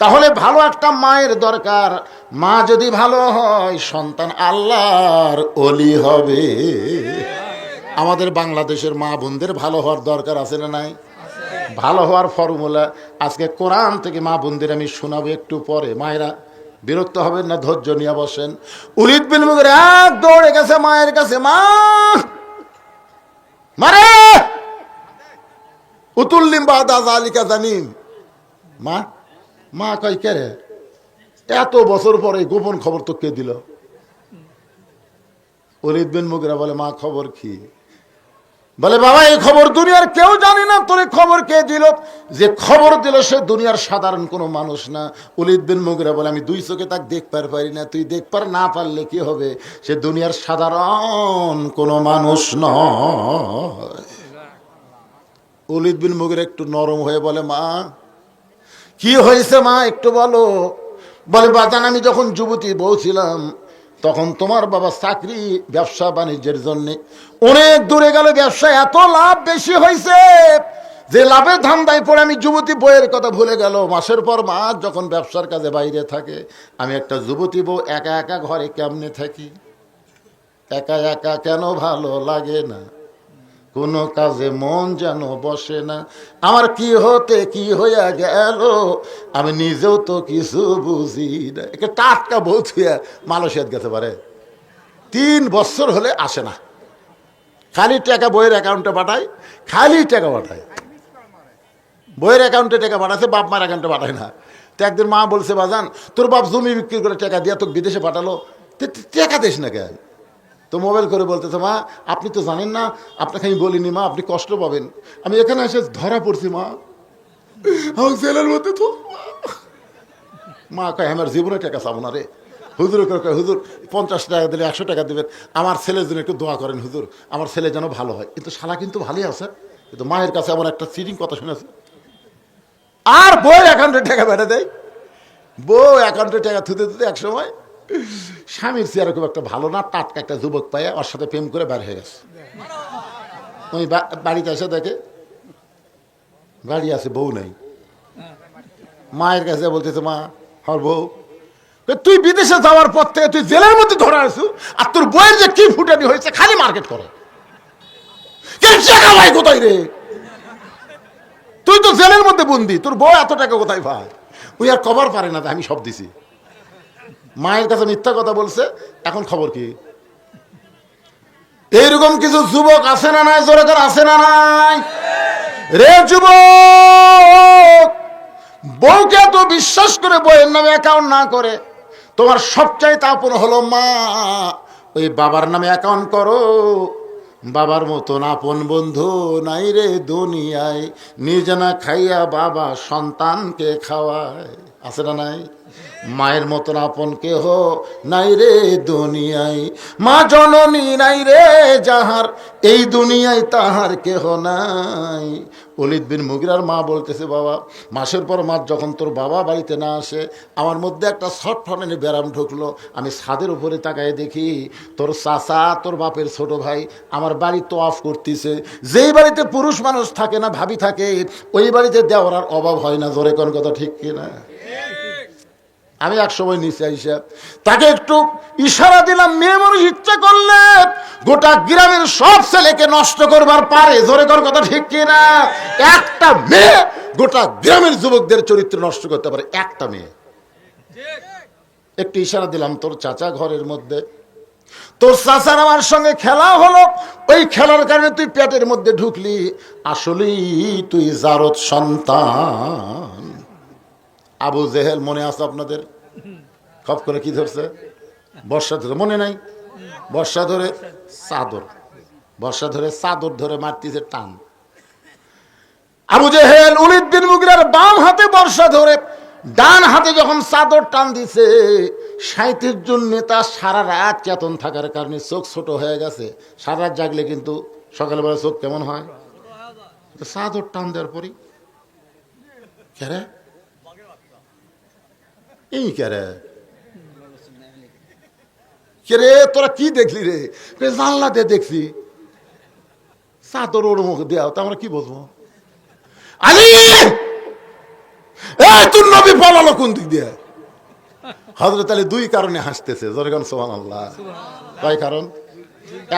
তাহলে ভালো একটা মায়ের দরকার। মা যদি ভালো হয় সন্তান আল্লাহর ওলি হবে। আমাদের বাংলাদেশের মা বোনদের ভালো হওয়ার দরকার আছে না নাই? ভালো হওয়ার ফর্মুলা আজকে কোরআন থেকে মা বোনদের আমি শোনাবো একটু পরে। মায়েরা বিরক্ত হবেন না, ধৈর্য নিয়ে বসেন। উলিদ বিন মুগীরা এক দৌড়ে গেছে মায়ের কাছে, মা মারে উতুল্লিম বাদা জালিকা জানিম। মা মা কই কে রে, এত বছর পরে গোপন খবর তো কে দিল? উলিদ বিন মুগীরা বলে, মা খবর কি? বলে, বাবা এই খবর দুনিয়ার কেউ জানে না, তোর খবর কে দিল? যে খবর দিল সে দুনিয়ার সাধারণ কোনো মানুষ না। উলিদ বিন মুগীরা বলে, আমি দুই চোখে তাকে দেখতে পারি না। তুই দেখবার না পারলে কি হবে? সে দুনিয়ার সাধারণ কোনো মানুষ নয়। উলিদ বিন মুগীরা একটু নরম হয়ে বলে, মা কি হয়েছে মা একটু বলো। বলে, বাজান আমি যখন যুবতী বউ ছিলাম তখন তোমার বাবা চাকরি ব্যবসা বাণিজ্যের জন্য অনেক দূরে গেল। ব্যবসায় এত লাভ বেশি হয়েছে যে লাভের ধান্দায় পড়ে আমি যুবতী বউয়ের কথা ভুলে গেল। মাসের পর মাস যখন ব্যবসার কাজে বাইরে থাকে, আমি একটা যুবতী বউ একা একা ঘরে কেমনে থাকি? একা একা কেন ভালো লাগে না, কোনো কাজে মন যেন বসে না। আমার কি হতে কি হইয়া গেল আমি নিজেও তো কিছু বুঝি না। একটা টাটকা বউ থুয়া মালয়েশিয়াত গেতে পারে, 3 বছর হলে আসে না। খালি টাকা বইয়ের অ্যাকাউন্টে পাঠায়, খালি টাকা পাঠায়। বইয়ের অ্যাকাউন্টে টাকা পাঠাচ্ছে, বাপ মার অ্যাকাউন্টে পাঠায় না। তো একদিন মা বলছে, বাজান তোর বাপ জমি বিক্রি করে টাকা দিয়া তোকে বিদেশে পাঠালো, টাকা দিস না কেন? তো মোবাইল করে বলতেছে, মা আপনি তো জানেন না, আপনাকে আমি বলিনি মা, আপনি কষ্ট পাবেন। আমি এখানে এসে ধরা পড়ছি মা, আমার জেলের মধ্যে তো। মা কয়, আমার জীবনে টাকা চাবো না রে। হুজুর কয়, হুজুর 50 টাকা দিলে 100 টাকা দেবেন, আমার ছেলের জন্য একটু দোয়া করেন হুজুর, আমার ছেলে যেন ভালো হয়। কিন্তু শালা কিন্তু ভালোই আছে, কিন্তু মায়ের কাছে আমার একটা চিটিং কথা শুনেছে। আর বউ অ্যাকাউন্টে টাকা বেড়ে দেয়। বউ অ্যাকাউন্টে টাকা থুতে থুতে এক সময় স্বামীর চেয়ার খুব একটা ভালো না, টাটকা একটা যুবক পাইয়া ওর সাথে প্রেম করে বের হয়ে গেছে। ওই বাড়িতে এসে দেখে বাড়ি আছে, বউ নাই। মায়ের কাছে বলতেছে, মা হর বউ, তুই বিদেশে যাওয়ার পর থেকে তুই জেলের মধ্যে ধরা আছো, আর তোর বইয়ের যে কি ফুটানি হয়েছে, খালি মার্কেট করে। কোথায় রে, তুই তো জেলের মধ্যে বন্দি, তোর বউ এত টাকা কোথায় পায়? ওই আর কভার পারে না, আমি সব দিছি। মায়ের কাছে মিথ্যা কথা বলছে, এখন খবর কি? এইরকম কিছু যুবক আছে না নাই? জোরে করে আছে না নাই? রে যুবক, বউকে তো বিশ্বাস করে বউয়ের নামে অ্যাকাউন্ট না করে, তোমার সবচাইতে আপন হলো মা, ওই বাবার নামে অ্যাকাউন্ট করো। বাবার মতন আপন বন্ধু নাই রে দুনিয়ায়, নিজে না খাইয়া বাবা সন্তানকে খাওয়ায়। আছে না নাই? মায়ের মতন আপন কেহ নাই রে দুনিয়ায়, মা জননী নাই রে যাহার, এই দুনিয়ায় তাহার কেহ নাই। ওলীদ বিন মুগীরার মা বলতেছে, বাবা মাসের পর মাস যখন তোর বাবা বাড়িতে না আসে, আমার মধ্যে একটা ছটফটানি ব্যারাম ঢুকলো। আমি ছাদের উপরে তাকায় দেখি তোর চাচা, তোর বাপের ছোট ভাই আমার বাড়ি তোয়াফ করতেছে। যেই বাড়িতে পুরুষ মানুষ থাকে না, ভাবি থাকে, ওই বাড়িতে দেওয়ার অভাব হয় না। জোরে কোন কথা ঠিক কিনা? আমি এক সময় নিচে আইসা তাকে একটু ইশারা দিলাম, মেয়ে মানুষ ইচ্ছা করলে গোটা গ্রামের সব ছেলেকে নষ্ট করবার পারে। জোরে কর কথা ঠিক কিনা? একটা মেয়ে গোটা গ্রামের যুবকদের চরিত্র নষ্ট করতে পারে, একটা মেয়ে। একটু ইশারা দিলাম, তোর চাচা ঘরের মধ্যে, তোর চাচার আমার সঙ্গে খেলা হলো, ওই খেলার কারণে তুই পেটের মধ্যে ঢুকলি, আসলেই তুই জারদ সন্তান। আবু জেহেল মনে আছে আপনাদের? খপ করে কি ধরছে? বর্ষা ধরে, মনে নাই? বর্ষা ধরে চাদর, বর্ষা ধরে চাদর ধরে মারতেছে টান। আবু জেহেল ওলীদ বিন মুগীরার বাম হাতে বর্ষা ধরে, ডান হাতে যখন চাদর টান দিছে, 37 জন নেতা সারা রাত চেতন থাকার কারণে চোখ ছোট হয়ে গেছে। সারা রাত জাগলে কিন্তু সকালবেলা চোখ কেমন হয়? চাদর টান দেওয়ার পরই কেরে এই কেরে কেরে তোরা কি দেখলি রে? জানলা দিয়ে দেখছি চাদর ওর মুখ দেওয়া, তা আমরা কি বলবো? আলী এই তোর নবী পলালো কোন দিক দিয়ে? হযরত আলী দুই কারণে হাসতেছে, জোরে কোন সুবহানাল্লাহ। কয় কারণ?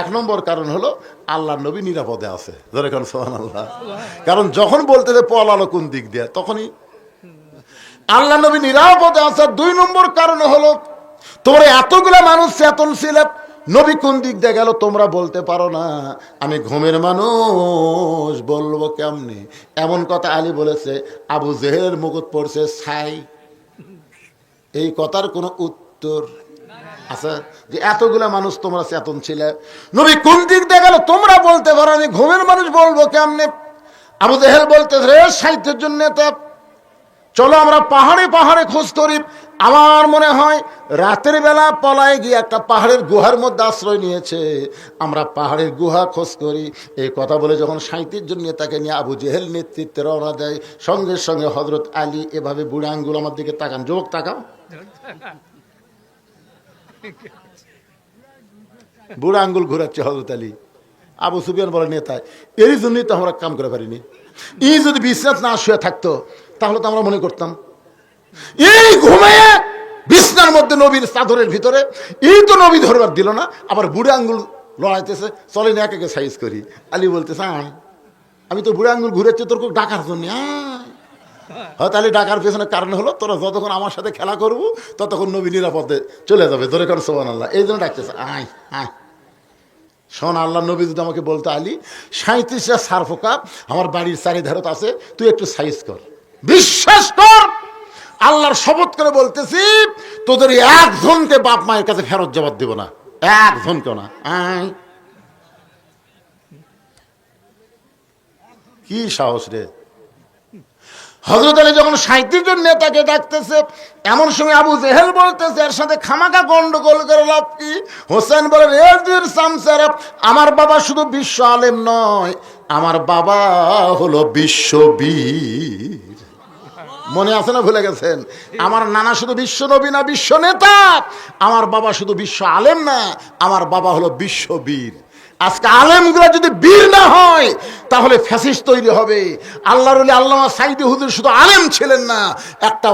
এক নম্বর কারণ হলো আল্লাহর নবী নিরাপদে আছে, জোরে কোন সুবহানাল্লাহ। কারণ যখন বলতেছে পলালো কোন দিক দিয়ে, তখনই আল্লাহ নবী নিরাপদে আছে। দুই নম্বর কারণ হলো তোমরা এতগুলা মানুষ চেতন ছিলে, নবী কোন দিক দিয়ে গেল তোমরা বলতে পারো না, আমি ঘুমের মানুষ, বলবো কেমনে? এমন কথা আলী বলেছে, আবু জেহেলের মুকুট পড়ছে ছাই। এই কথার কোনো উত্তর আছে? যে এতগুলা মানুষ তোমরা চেতন ছিলে, নবী কোন দিক দিয়ে গেল তোমরা বলতে পারো, আমি ঘুমের মানুষ, বলবো কেমনে? আবু জেহেল বলতেছে, রে সাহিত্যের জন্য চলো আমরা পাহাড়ে পাহাড়ে খোঁজ করি। আমার মনে হয় রাতের বেলা পলায় গিয়ে একটা পাহাড়ের গুহার মধ্যে আশ্রয় নিয়েছে, আমরা পাহাড়ের গুহা খোঁজ করি। এই কথা বলে যখন 37 জন নেতাকে নিয়ে আবু জেহেল নেতৃত্বে রওনা দেয়, সঙ্গে সঙ্গে হযরত আলী এভাবে বুড়া আঙ্গুল আমার দিকে তাকান, যুবক তাকাও, বুড়া আঙ্গুল ঘুরাচ্ছে হযরত আলী। আবু সুফিয়ান বলে, নেতা এরই জন্যই তো আমরা কাম করে পারিনি, এই যদি বিশ্বাস না শুয়ে থাকতো তাহলে তো আমরা মনে করতাম এই ঘুমিয়ে বিছনার মধ্যে নবীর চাদরের ভিতরে, এই তো নবী ধরবার দিল না, আবার বুড়ে আঙ্গুল লড়াইতেছে, চলেন এক একে সাইজ করি। আলী বলতেছে, আমি তো বুড়ে আঙ্গুল ঘুরেছি তোর ডাকার জন্য। হয়তো আলী ডাকার পেছনে কারণ হলো তোরা যতক্ষণ আমার সাথে খেলা করবো ততক্ষণ নবী নিরাপদে চলে যাবে, ধরে কারণ সুবহানাল্লাহ, এই জন্য ডাকতেছে, আয় আয় শোন, আল্লাহ নবী যদি আমাকে বলতো, আলী 37টা সারফোকা আমার বাড়ির চারিধারত আছে, তুই একটু সাইজ কর, বিশ্বাস কর, আল্লাহর শপথ করে বলতেছি, তোদের একজনকে বাপ মায়ের কাছে ফেরত জবাব দেব না, একজনকেও না। কি সাহস রে! হযরত আলী যখন 37 জন নেতাকে ডাকতেছে, এমন সময় আবু জেহেল বলতেছে, এর সাথে খামাকা গন্ডগোল করে লাভ কি? হোসেন বলে, রেজির সামসার, আমার বাবা শুধু বিশ্ব আলেম নয়, আমার বাবা হলো বিশ্ববীর। মনে আছে না ভুলে গেছেন? আমার নানা শুধু বিশ্ব নবী না, বিশ্ব নেতা। আমার বাবা শুধু বিশ্ব আলেম না, আমার বাবা হলো বিশ্ববীর। আজকে আলেমগুলো যদি বীর না হয় তাহলে ফ্যাসিস্ট তৈরি হবে। আল্লাহর ওলি আল্লামা সাইদি হুজুর শুধু আলেম ছিলেন না, একটা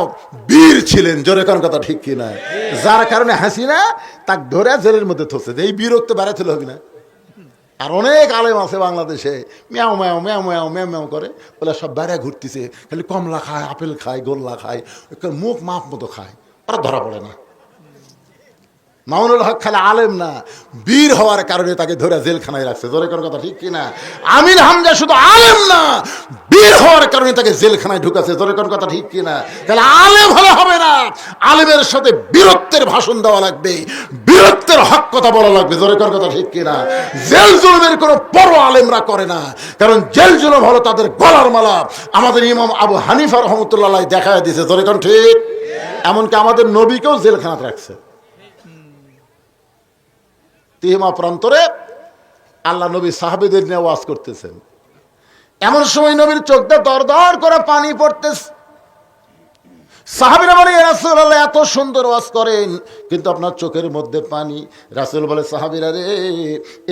বীর ছিলেন, জোরে কোন কথা ঠিক কি না? যার কারণে হাসিনা তাকে ধরে জেলের মধ্যে থসে, এই বিরক্ত বাড়াতে হবে না। আর অনেক আলেম আছে বাংলাদেশে, ম্যাও ম্যাও ম্যাও ম্যাও ম্যাও ম্যাও করে, বলে সব বাইরে ঘুরতেছে, খালি কমলা খায়, আপেল খায়, গোল্লা খায়, মুখ মাপ মতো খায়, ওরা ধরা পড়ে না। মামুনুল হক খালি আলেম না, বীর হওয়ার কারণে তাকে ধরে জেলখানায় রাখছে, জোরে কোন কথা ঠিক কিনা? আমির হামজা শুধু আলেম না, বীর হওয়ার কারণে তাকে জেলখানায় ঢুকাছে, জোরে কোন কথা ঠিক কিনা? তাহলে আলেম হলে হবে না, আলেমের সাথে বীরত্বের ভাষণ দেওয়া লাগবে, বীরত্বের হক কথা বলা লাগবে, জোরে কোন কথা ঠিক কিনা? জেল জুলুমের কোনো পরোয়া আলেমরা করে না, কারণ জেল জুলুম হলো তাদের গলার মালা। আমাদের ইমাম আবু হানিফা রাহমাতুল্লাহ আলাইহি দেখায় দিয়েছে, জোরে কোন ঠিক? এমনকি আমাদের নবীকেও জেলখানাতে রাখছে। তিহিমা প্রান্তরে আল্লাহ নবী সাহাবীদের নিয়ে ওয়াজ করতেছেন, এমন সময় নবীর চোখটা দর দর করে পানি পড়তেছে। সাহাবীরা বলে, ইয়া রাসূলুল্লাহ এত সুন্দর ওয়াজ করেন কিন্তু আপনার চোখের মধ্যে পানি। রাসূল বলে, সাহাবীরা রে,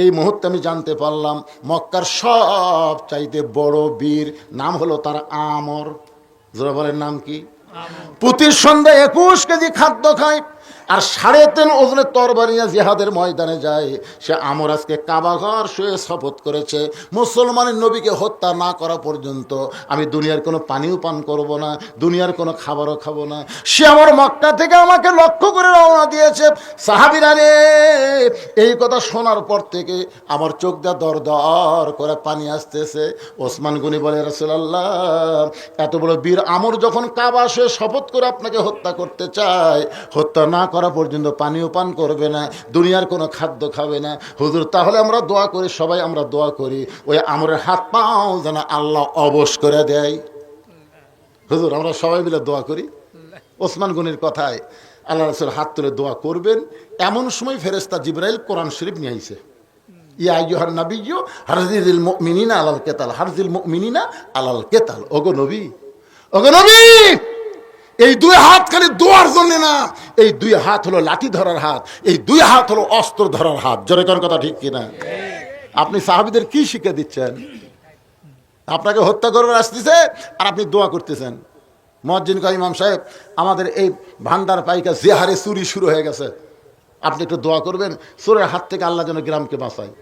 এই মুহূর্তে আমি জানতে পারলাম মক্কার সব চাইতে বড় বীর নাম হলো তার আমর। যারা বলেন নাম কি? প্রতি সন্ধ্যায় 21 কেজি খাদ্য খায় আর 3.5 ওজনের তরবারি নিয়ে জিহাদের ময়দানে যায়। সে আমর আজকে কাবা ঘর শুয়ে শপথ করেছে, মুসলমানের নবীকে হত্যা না করা পর্যন্ত আমি দুনিয়ার কোনো পানিও পান করব না, দুনিয়ার কোনো খাবারও খাবো না। সে আমার মক্কা থেকে আমাকে লক্ষ্য করে রওনা দিয়েছে। সাহাবীরা রে, এই কথা শোনার পর থেকে আমার চোখ দিয়ে দর দর করে পানি আসতেছে। ওসমান গনি বলে, রাসূলুল্লাহ এত বড় বীর আমর যখন কাবা শুয়ে শপথ করে আপনাকে হত্যা করতে চায়, হত্যা না করা পর্যন্ত পানিও পান করবে না, দুনিয়ার কোনো খাদ্য খাবে না। হুজুর তাহলে আমরা দোয়া করি, সবাই আমরা দোয়া করি ওই আমরের হাত পাও যেন আল্লাহ অবশ করে দেয়। হুজুর আমরা সবাই মিলে দোয়া করি। ওসমান গনির কথায় আল্লাহ রাসূল হাত তুলে দোয়া করবেন, এমন সময় ফেরেশতা জিবরাইল কোরআন শরীফ নিয়ে আইছে। ইয়া আইয়ুহান নাবিয়্যু হারজিল মুমিনিনা আলাল কিতাল, হারজিল মুমিনিনা আলাল কিতাল। ওগো নবী, ওগো নবী, এই দুই হাত খালি দোয়ার জন্য না, এই দুই হাত হলো লাঠি ধরার হাত, এই দুই হাত হলো অস্ত্র ধরার হাত। জোরে কোন কথা ঠিক কিনা? আপনি সাহাবীদের কি শিক্ষা দিচ্ছেন? আপনাকে হত্যা করবার আসতেছে আর আপনি দোয়া করতেছেন। মুয়াজ্জিন কয়, ইমাম সাহেব আমাদের এই ভান্ডার পাইকা যে হারে চুরি শুরু হয়ে গেছে, আপনি একটু দোয়া করবেন চোরের হাত থেকে আল্লাহ যেন গ্রামকে বাঁচায়।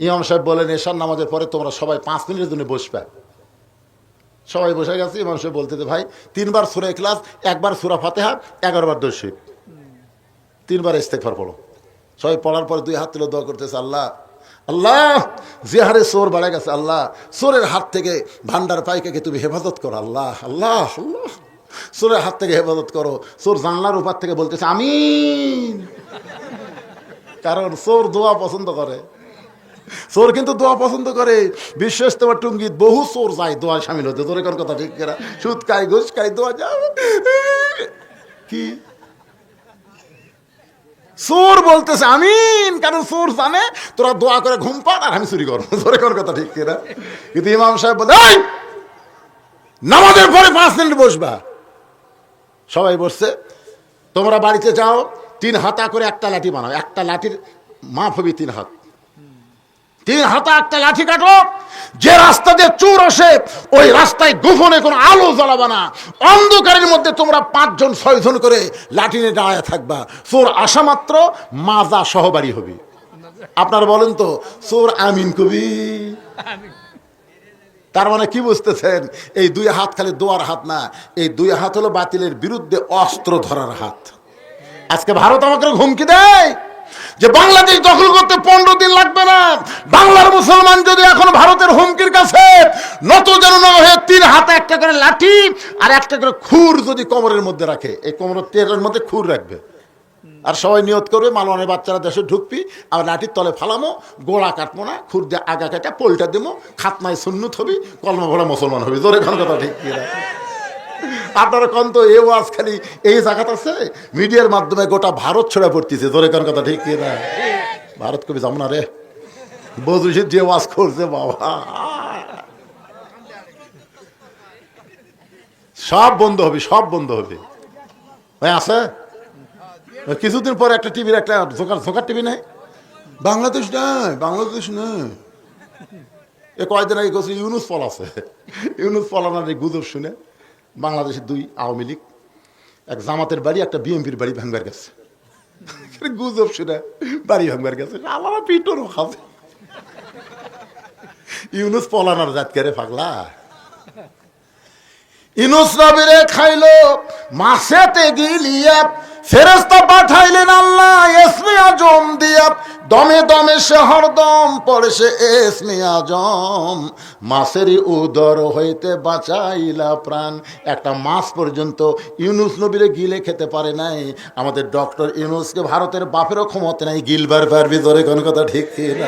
ইমাম সাহেব বলেন, এশার নামাজের পরে তোমরা সবাই 5 মিনিটের জন্য বসবে। সবাই বসে গেছে। ইমাম সাহেব বলতেছে, ভাই 3 বার সূরা ইখলাস, 1 বার সূরা ফাতিহা, 11 বার দরুদ শরীফ, 3 বার ইস্তেগফার পড়ো। সবাই পড়ার পরে 2 হাত তুলে দোয়া করতেছে, আল্লাহ আল্লাহ যে হারে চোর বেড়ে গেছে, আল্লাহ চোরের হাত থেকে ভান্ডার পাইকাকে তুমি হেফাজত করো, আল্লাহ আল্লাহ আল্লাহ চোরের হাত থেকে হেফাজত করো। চোর জানলার উপর থেকে বলতেছে আমিন, কারণ চোর দোয়া পছন্দ করে। চোর কিন্তু দোয়া পছন্দ করে। বিশ্ব ইজতেমা টুঙ্গিত বহু চোর যায় দোয়া সামিল হতে। তোর কোন কথা ঠিক কিনা? সুদ খাই, ঘুষ খাই, দোয়া যাও কি চোর বলতেছে আমিন, কারণ চোর জানে তোরা দোয়া করে ঘুম পান আর আমি চুরি করবো। তোর কোন কথা ঠিক কিনা? কিন্তু ইমাম সাহেব বলে, নামাজের পরে 5 মিনিট বসবা। সবাই বসছে। তোমরা বাড়িতে যাও, 3 হাতা করে একটা লাঠি বানাও। একটা লাঠির মাপ হবে 3 হাত। 3 হাতা একটা লাঠি কাটো। যে রাস্তা দিয়ে চোর আসে ওই রাস্তায় গোপনে কোনো আলো জ্বালাবা না। অন্ধকারের মধ্যে তোমরা 5 জন 6 জন করে লাঠি নিয়ে দাঁড়ায় থাকবা। চোর আসা মাত্র মাজা সহবারী হবে। আপনারা বলেন তো, চোর আমিন কবি। তার মানে কি বুঝতেছেন? এই 2 হাত খালি দোয়ার হাত না, এই 2 হাত হলো বাতিলের বিরুদ্ধে অস্ত্র ধরার হাত। আজকে ভারত আমাকে হুমকি দেয় যে বাংলাদেশ দখল করতে 15 দিন লাগবে না। বাংলার মুসলমান যদি এখন ভারতের হুমকির কাছে নত যেন না হয়ে 3 হাতে একটা করে লাঠি আর একটা করে খুর যদি কোমরের মধ্যে রাখে, এই কোমরের টেরের মধ্যে খুর রাখবে, আর সবাই নিয়ত করবে মালওয়ানের বাচ্চারা দেশে ঢুকবি, আর লাঠির তলে ফালামো, গোড়া কাটবো না, খুর দিয়ে আগা কাটা পোলটা দেবো, খাতনায় সুন্নত হবি, কলমা ভরা মুসলমান হবি। তোর এখন কথা ঠিক কিনা? আপনারা কন তো, এ ওয়াজ খালি এই জায়গাতে আছে, মিডিয়ার মাধ্যমে গোটা ভারত ছড়া পড়তেছে। তোর এখন কথা ঠিক কিনা? ভারত কবি যাবো না রে, বজুশিদ যে ওয়াজ করছে বাবা, সব বন্ধ হবে, সব বন্ধ হবে। ভাই আছে কিছুদিন পরে একটা টিভির একটা ঝোঁকার টিভি নেই, বাংলাদেশ নাই, বাংলাদেশ নেই। এ কয়েকদিন আগে করছে ইউনুস পল আছে, ইউনুস পলানোর এই গুজব শুনে বাংলাদেশের 2 আওয়ামী লীগ, এক জামাতের বাড়ি, একটা বিএনপির বাড়ি ভাঙবার গেছে। গুজব শুনে বাড়ি ভাঙবার গেছে, আমার পিটোরও খাবে। ইউনুস পলানোর জাত করে পাগলা। ইউনুস নবীরে খাইলো মাছেতে গিলিয়া, ফেরেশতা পাঠাইলেন আল্লাহ ইসমে আজম দিয়া, দমে দমে সে হরদম পড়ে সে ইসমে আজম, মাছেরই উদর হইতে বাঁচাইলা প্রাণ। একটা মাছ পর্যন্ত ইউনুস নবীরে গিলে খেতে পারে নাই। আমাদের ডক্টর ইউনুসকে ভারতের বাপেরও ক্ষমতা নাই গিলবার পারবি। তোরে কোন কথা ঠিক না?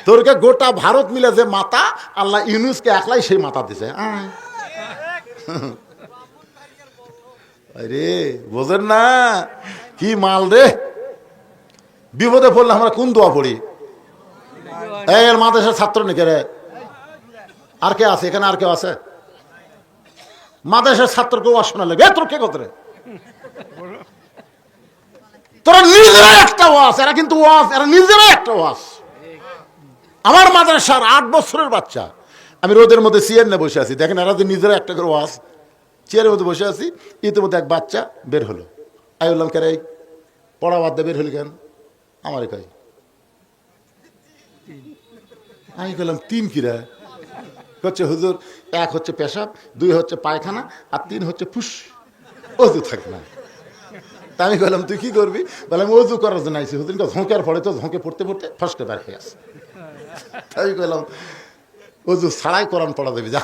তোরকে গোটা ভারত মিলে যে মাথা, আল্লাহ ইউনুসকে একলাই সেই মাথা দিছে। আরে বোঝেন না কি মাল রে। বিপদে পড়লে আমরা কোন দোয়া পড়ি? এর মাদ্রাসার ছাত্র নাকি রে? আর কে আছে এখানে? আর কেউ আছে? মাদ্রাসার ছাত্রকে ওয়াজ শোনা লাগে, তোর কে কত রে? তোরা নিজেরাই একটা ওয়াজ, এরা কিন্তু ওয়াজ, এরা নিজেরাই একটা ওয়াজ। আমার মাদ্রাসার 8 বছরের বাচ্চা, আমি রোদের মধ্যে চেয়ার নিয়ে বসে আছি, দেখেন এরা যে নিজেরা একটা করে ওয়াজ, চেয়ারের মধ্যে বসে আছি, ইতিমধ্যে এক বাচ্চা বের হলো। আমি বললাম, কে রে পড়া বাদ দিয়ে বের হলি কেন? আমারে কই। আমি বললাম 3 কিরা? হচ্ছে হুজুর, 1 হচ্ছে পেশাব, 2 হচ্ছে পায়খানা, আর 3 হচ্ছে ফুস, অজু থাকে না। তা আমি বললাম তুই কি করবি? বললাম অজু করার জন্য আইসি। হুজুর ঝোঁকের পড়ে তো, ঝোঁকে পড়তে পড়তে ফসকে বের হয়ে আসে। তাই বললাম অজু ছাড়াই কোরআন পড়া দেবি, যা।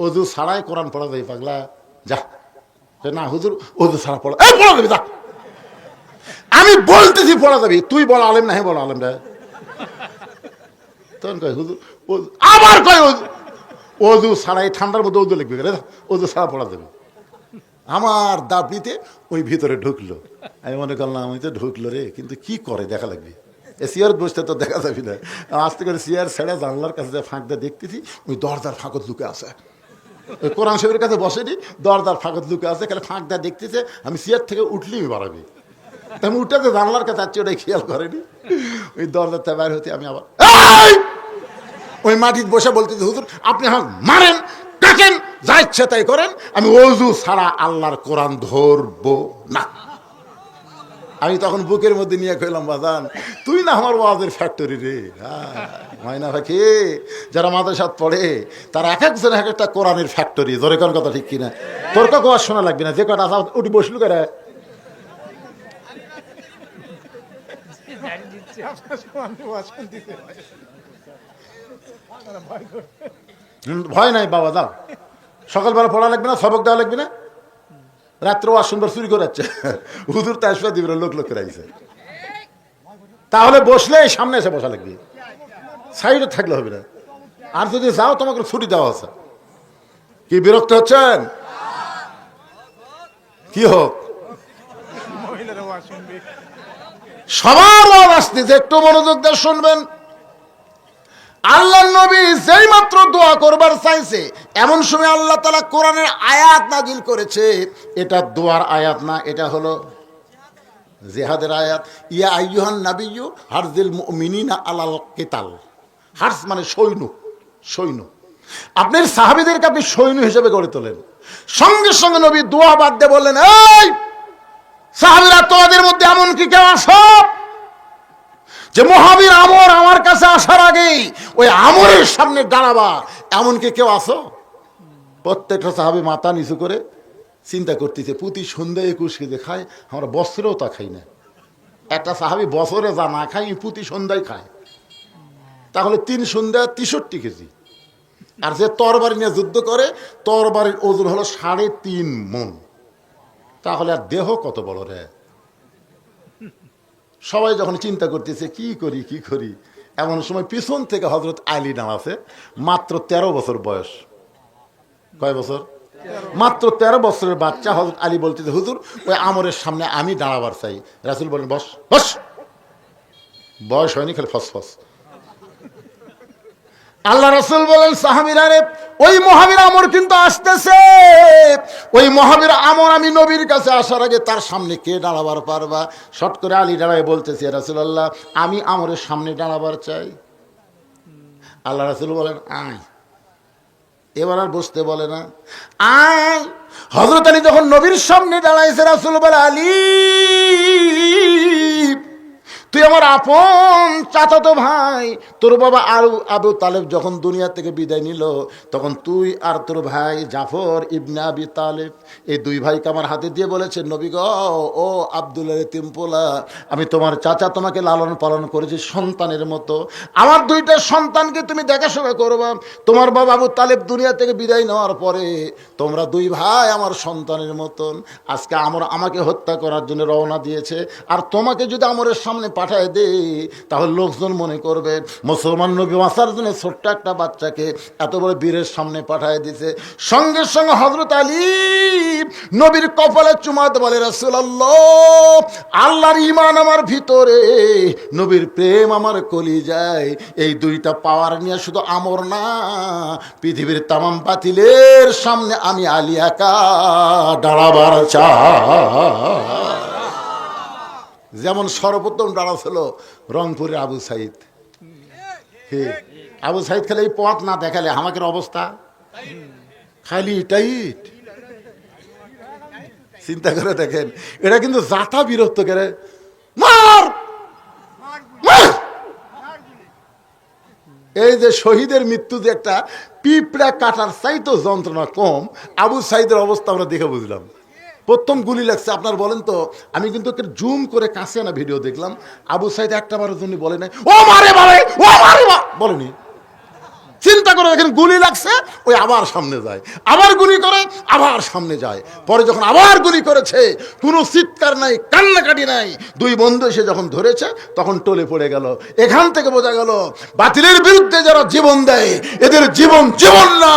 অজু ছাড়াই কোরআন পড়া দেবি পাগলা, যা। না হুজুর অজু ছাড়া পড়া, এই পড়া দেবি, যা। আমি বলতেছি পড়া যাবি, তুই বল আলেম না, বল আলেম রে। তখন কয় হুজুর, আবার কয় অজু ছাড়াই, ঠান্ডার মধ্যে অজু লিখবি, অজু ছাড়া পড়া দেবে। আমার দাবিতে ওই ভিতরে ঢুকলো। আমি মনে করলাম আমি তো ঢুকলো রে, কিন্তু কি করে দেখা লাগবে। চেয়ার বসতে তো দেখা যাবি না। আস্তে করে চেয়ার ছেড়ে জানলার কাছে যে ফাঁক দিয়ে দেখতেছি, ওই দরজার ফাঁকত লুকে আছে। ওই কোরআন শরীফের কাছে বসেনি, দরজার ফাঁকত লুকে আছে, খালি ফাঁক দিয়ে দেখতেছে। আমি চেয়ার থেকে উঠলেই বাড়াবি, আমি উঠে যে জানলার কাছে যাচ্ছি, ওটাই খেয়াল করেনি। ওই দরজার বাইর হতে আমি আবার ওই মাটিতে বসে বলতেছি, হুজুর আপনি আমাকে মারেন, ডাকেন, যা ইচ্ছা তাই করেন, আমি ওযু ছাড়া আল্লাহর কোরআন ধরবো না। আমি তখন বুকের মধ্যে নিয়ে কইলাম, বাজান তুই না আমার ওয়াজের ফ্যাক্টরি রে। হ্যাঁ মাইনা ভাকি যারা মাদ্রাসাত পড়ে তারা এক একজন এক একটা কোরআনের ফ্যাক্টরি। জোরে কোন কথা ঠিক কিনা? তোর কাছে ওয়াজ শোনা লাগবে না, যে কটা উঠি বসলু করে ভয় নাই বাবা, দাও সকালবেলা পড়া লাগবে না, সবক দেওয়া লাগবে না, রাত্রে ওয়াজ শুনবার চুরি করে যাচ্ছে হুজুর তাসবিহ দিবে, লোক লোক করে আইছে। তাহলে বসলে সামনে এসে বসা লাগবে, সাইডে থাকলে হবে না। আর যদি যাও তোমাকে ছুটি দেওয়া আছে। কি বিরক্ত হচ্ছেন? কি হোক সবার ওয়াজ আসতেছে, একটু মনোযোগ দিয়ে শুনবেন। আল্লাহর নবী যেই মাত্র দোয়া করবার চাইছে, এমন সময় আল্লাহ তাআলা কোরআনের আয়াত নাজিল করেছে। এটা দোয়ার আয়াত না, এটা হলো জিহাদের আয়াত। ইয়া আইয়ুহান নাবিয়্যু হারজিল মুমিনিনা আলাল কিতাল। হারজ মানে সৈন্য, সৈন্য। আপনার সাহাবীদেরকে আপনি সৈন্য হিসেবে গড়ে তোলেন। সঙ্গে সঙ্গে নবী দোয়া বাদ দিয়ে বললেন, এই সাহাবীরা, তোমাদের মধ্যে এমন কি কেউ আছো যে মহাবীর আমর আমার কাছে আসার আগেই ওই আমরের সামনে দাঁড়াবা, এমন কি কেউ আছো? প্রত্যেকটা সাহাবী মাথা নিচু করে চিন্তা করতেছে, প্রতি সন্ধ্যায় 21 কেজি খায়, আমরা বছরেও তা খাই না। একটা সাহাবী বছরে যা না খাই প্রতি সন্ধ্যায় খায়, তাহলে 3 সন্ধ্যা 63 কেজি। আর যে তরবারি নিয়ে যুদ্ধ করে, তরবারির ওজন হলো 3.5 মণ। তাহলে আর দেহ কত বড় রে। সবাই যখন চিন্তা করতেছে কি করি কি করি, এমন সময় পিছন থেকে হযরত আলী দাঁড়াছে, মাত্র 13 বছর বয়স। কয় বছর? মাত্র 13 বছরের বাচ্চা। হযরত আলী বলতেছে, হুজুর ওই আমরের সামনে আমি দাঁড়াবার চাই। রাসূল বলেন, বস বস। বয়স হয়নি, খালি ফসফস। আল্লাহ রাসূল বলেন, সাহাবীরা রে, ওই মহাবীর আমর কিন্তু আসতেছে। ওই মহাবীর আমর আমি নবীর কাছে আসার আগে তার সামনে কে দাঁড়াবার পারবা? শট করে আলী দাঁড়ায় বলতেছে, রাসূলুল্লাহ আমি আমরের সামনে দাঁড়াবার চাই। আল্লাহ রাসূল বলেন, আয়। এবার আর বসতে বলে না, আয়। হযরত আলী যখন নবীর সামনে দাঁড়াইছে, রাসূল বলে, আলী তুই আমার আপন চাচাতো ভাই। তোর বাবা আবু তালেব যখন দুনিয়া থেকে বিদায় নিল, তখন তুই আর তোর ভাই জাফর ইবনে আবি তালেব, এই 2 ভাইকে আমার হাতে দিয়ে বলেছেন, নবী গো, ও আব্দুল্লাহ তিমপোলা, আমি তোমার চাচা, তোমাকে লালন পালন করেছি সন্তানের মতো। আমার 2টা সন্তানকে তুমি দেখাশোনা করবা। তোমার বাবা আবু তালেব দুনিয়া থেকে বিদায় নেওয়ার পরে তোমরা 2 ভাই আমার সন্তানের মতন। আজকে আমাকে হত্যা করার জন্য রওনা দিয়েছে, আর তোমাকে যদি আমরের সামনে পাঠায় দে, তাহলে লোকজন মনে করবে মুসলমান নবী বাঁচার জন্য ছোট্ট একটা বাচ্চাকে এত বড় বীরের সামনে পাঠায় দিছে। সঙ্গে সঙ্গে হযরত আলী নবীর কপালে চুমাতে বলে, রাসূলুল্লাহ আল্লাহর ঈমান আমার ভিতরে, নবীর প্রেম আমার কলিজায়। এই 2টা পাওয়ার নিয়ে শুধু আমর না, পৃথিবীর তামাম বাতিলের সামনে আমি আলী একা দাঁড়াবার চাই। যেমন সর্বপ্রথম দাঁড়াছিল রংপুরের আবু সাইদ। আবু সাইদ খালি এই পথ না দেখালে আমাদের অবস্থা খালি টাইট। চিন্তা করে দেখেন, এটা কিন্তু জাতা বিরক্ত করে, মার এই যে শহীদের মৃত্যু যে একটা পিঁপড়া কাটার চাইতো যন্ত্রণা কম, আবু সাইদের অবস্থা আমরা দেখে বুঝলাম। প্রথম গুলি লাগছে, আপনার বলেন তো, আমি কিন্তু জুম করে কাছে না ভিডিও দেখলাম, আবু সাইদ একটা বারের জন্য বলে নাই ও মারে মারে ও মারে বলেনি। চিন্তা করে দেখেন, গুলি লাগছে, ওই আবার সামনে যায়, আবার গুলি করে, আবার সামনে যায়। পরে যখন আবার গুলি করেছে, কোনো চিৎকার নাই, কান্নাকাটি নাই, 2 বন্ধু এসে যখন ধরেছে, তখন টলে পড়ে গেল। এখান থেকে বোঝা গেল, বাতিলের বিরুদ্ধে যারা জীবন দেয়, এদের জীবন জীবন না,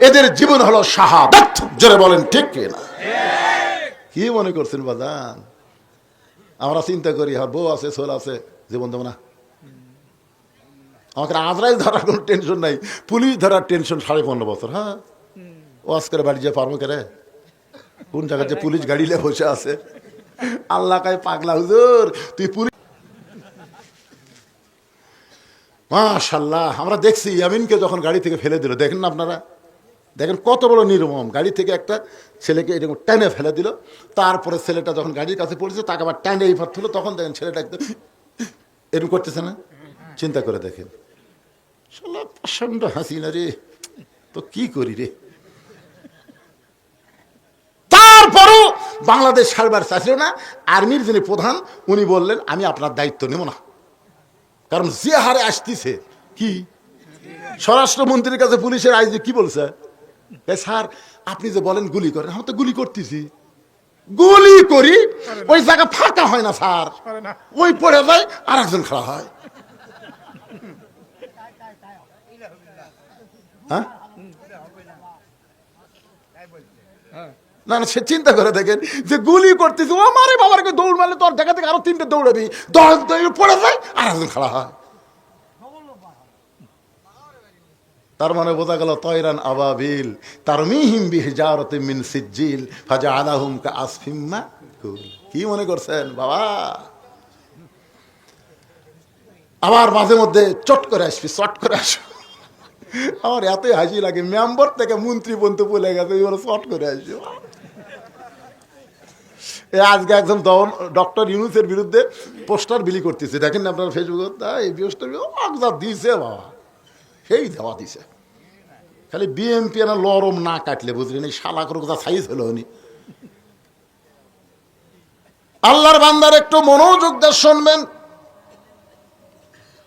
এদের জীবন হলো শাহাদাত। জোরে বলেন ঠিক কিনা? কি মনে করছেন বাজান? আমরা চিন্তা করি, আর বউ আছে, ছোল আছে, জীবন দেবো না। আমাকে আজরাইল ধরার কোনো টেনশন নাই, পুলিশ ধরার টেনশন 15.5 বছর। হ্যাঁ, ও আজকের বাড়ি যে পারবো কেরে? কোন জায়গায় যে পুলিশ গাড়ি নিয়ে বসে আছে, আল্লাহ কায় পাগলা হুজুর তুই পুলিশ। মাশাআল্লাহ, আমরা দেখছি ইয়ামিনকে যখন গাড়ি থেকে ফেলে দিল, দেখেন না আপনারা? দেখেন কত বড় নির্মম, গাড়ি থেকে একটা ছেলেকে এরকম টেনে ফেলে দিল, তারপরে ছেলেটা যখন গাড়ির কাছে পড়েছে তাকে আবার টেনে এই তুলো, তখন দেখেন ছেলেটা একদম এরকম করতেছে না? চিন্তা করে দেখেন, শালা প্রচন্ড হাসিনা রে, তো কি করি রে। তারপরও বাংলাদেশ সারবার চাইছিল না। আর্মির যিনি প্রধান উনি বললেন আমি আপনার দায়িত্ব নেব না, কারণ যে হারে আসতেছে। কি স্বরাষ্ট্রমন্ত্রীর কাছে পুলিশের আইজি কি বলছে, স্যার আপনি যে বলেন গুলি করেন, আমি তো গুলি করতেছি, গুলি করি ওই জায়গা ফাঁকা হয় না স্যার, ওই পড়ে যায় আর একজন খাড়া হয়। হ্যাঁ না না, সে চিন্তা করে দেখেন যে গুলি করতেছি, ও মারে বাবারকে দৌড় মারলে তোর দেখা থেকে আরো তিনটে দৌড়াবি, 10 পড়ে যায় আর একজন খাড়া হয়। তার মানে বোঝা গেল তয়রান আবাবিল তারমিহিম বিহিজারাতিন মিন সিজ্জিল ফাজআলাহুম কাআসফিম মাকুল। কি মনে করছেন বাবা? আবার মাঝে মধ্যে চট করে আসবি, চট করে আসবি। আমার এতই হাসি লাগে, মেম্বার থেকে মন্ত্রী পর্যন্ত বলে গেছে চট করে আসবি। আজকে একজন ডক্টর ইউনূসের বিরুদ্ধে পোস্টার বিলি করতেছে, দেখেন না আপনার ফেসবুকে, এই পোস্টার দিছে বাবা, সেই দেওয়া দিছে। খালি বিএমপি না লরম না কাটলে বুঝলেন, এই শালা করে কোথা সাইজ হলো উনি। আল্লাহর বান্দার একটু মনোযোগ দিয়ে শুনবেন।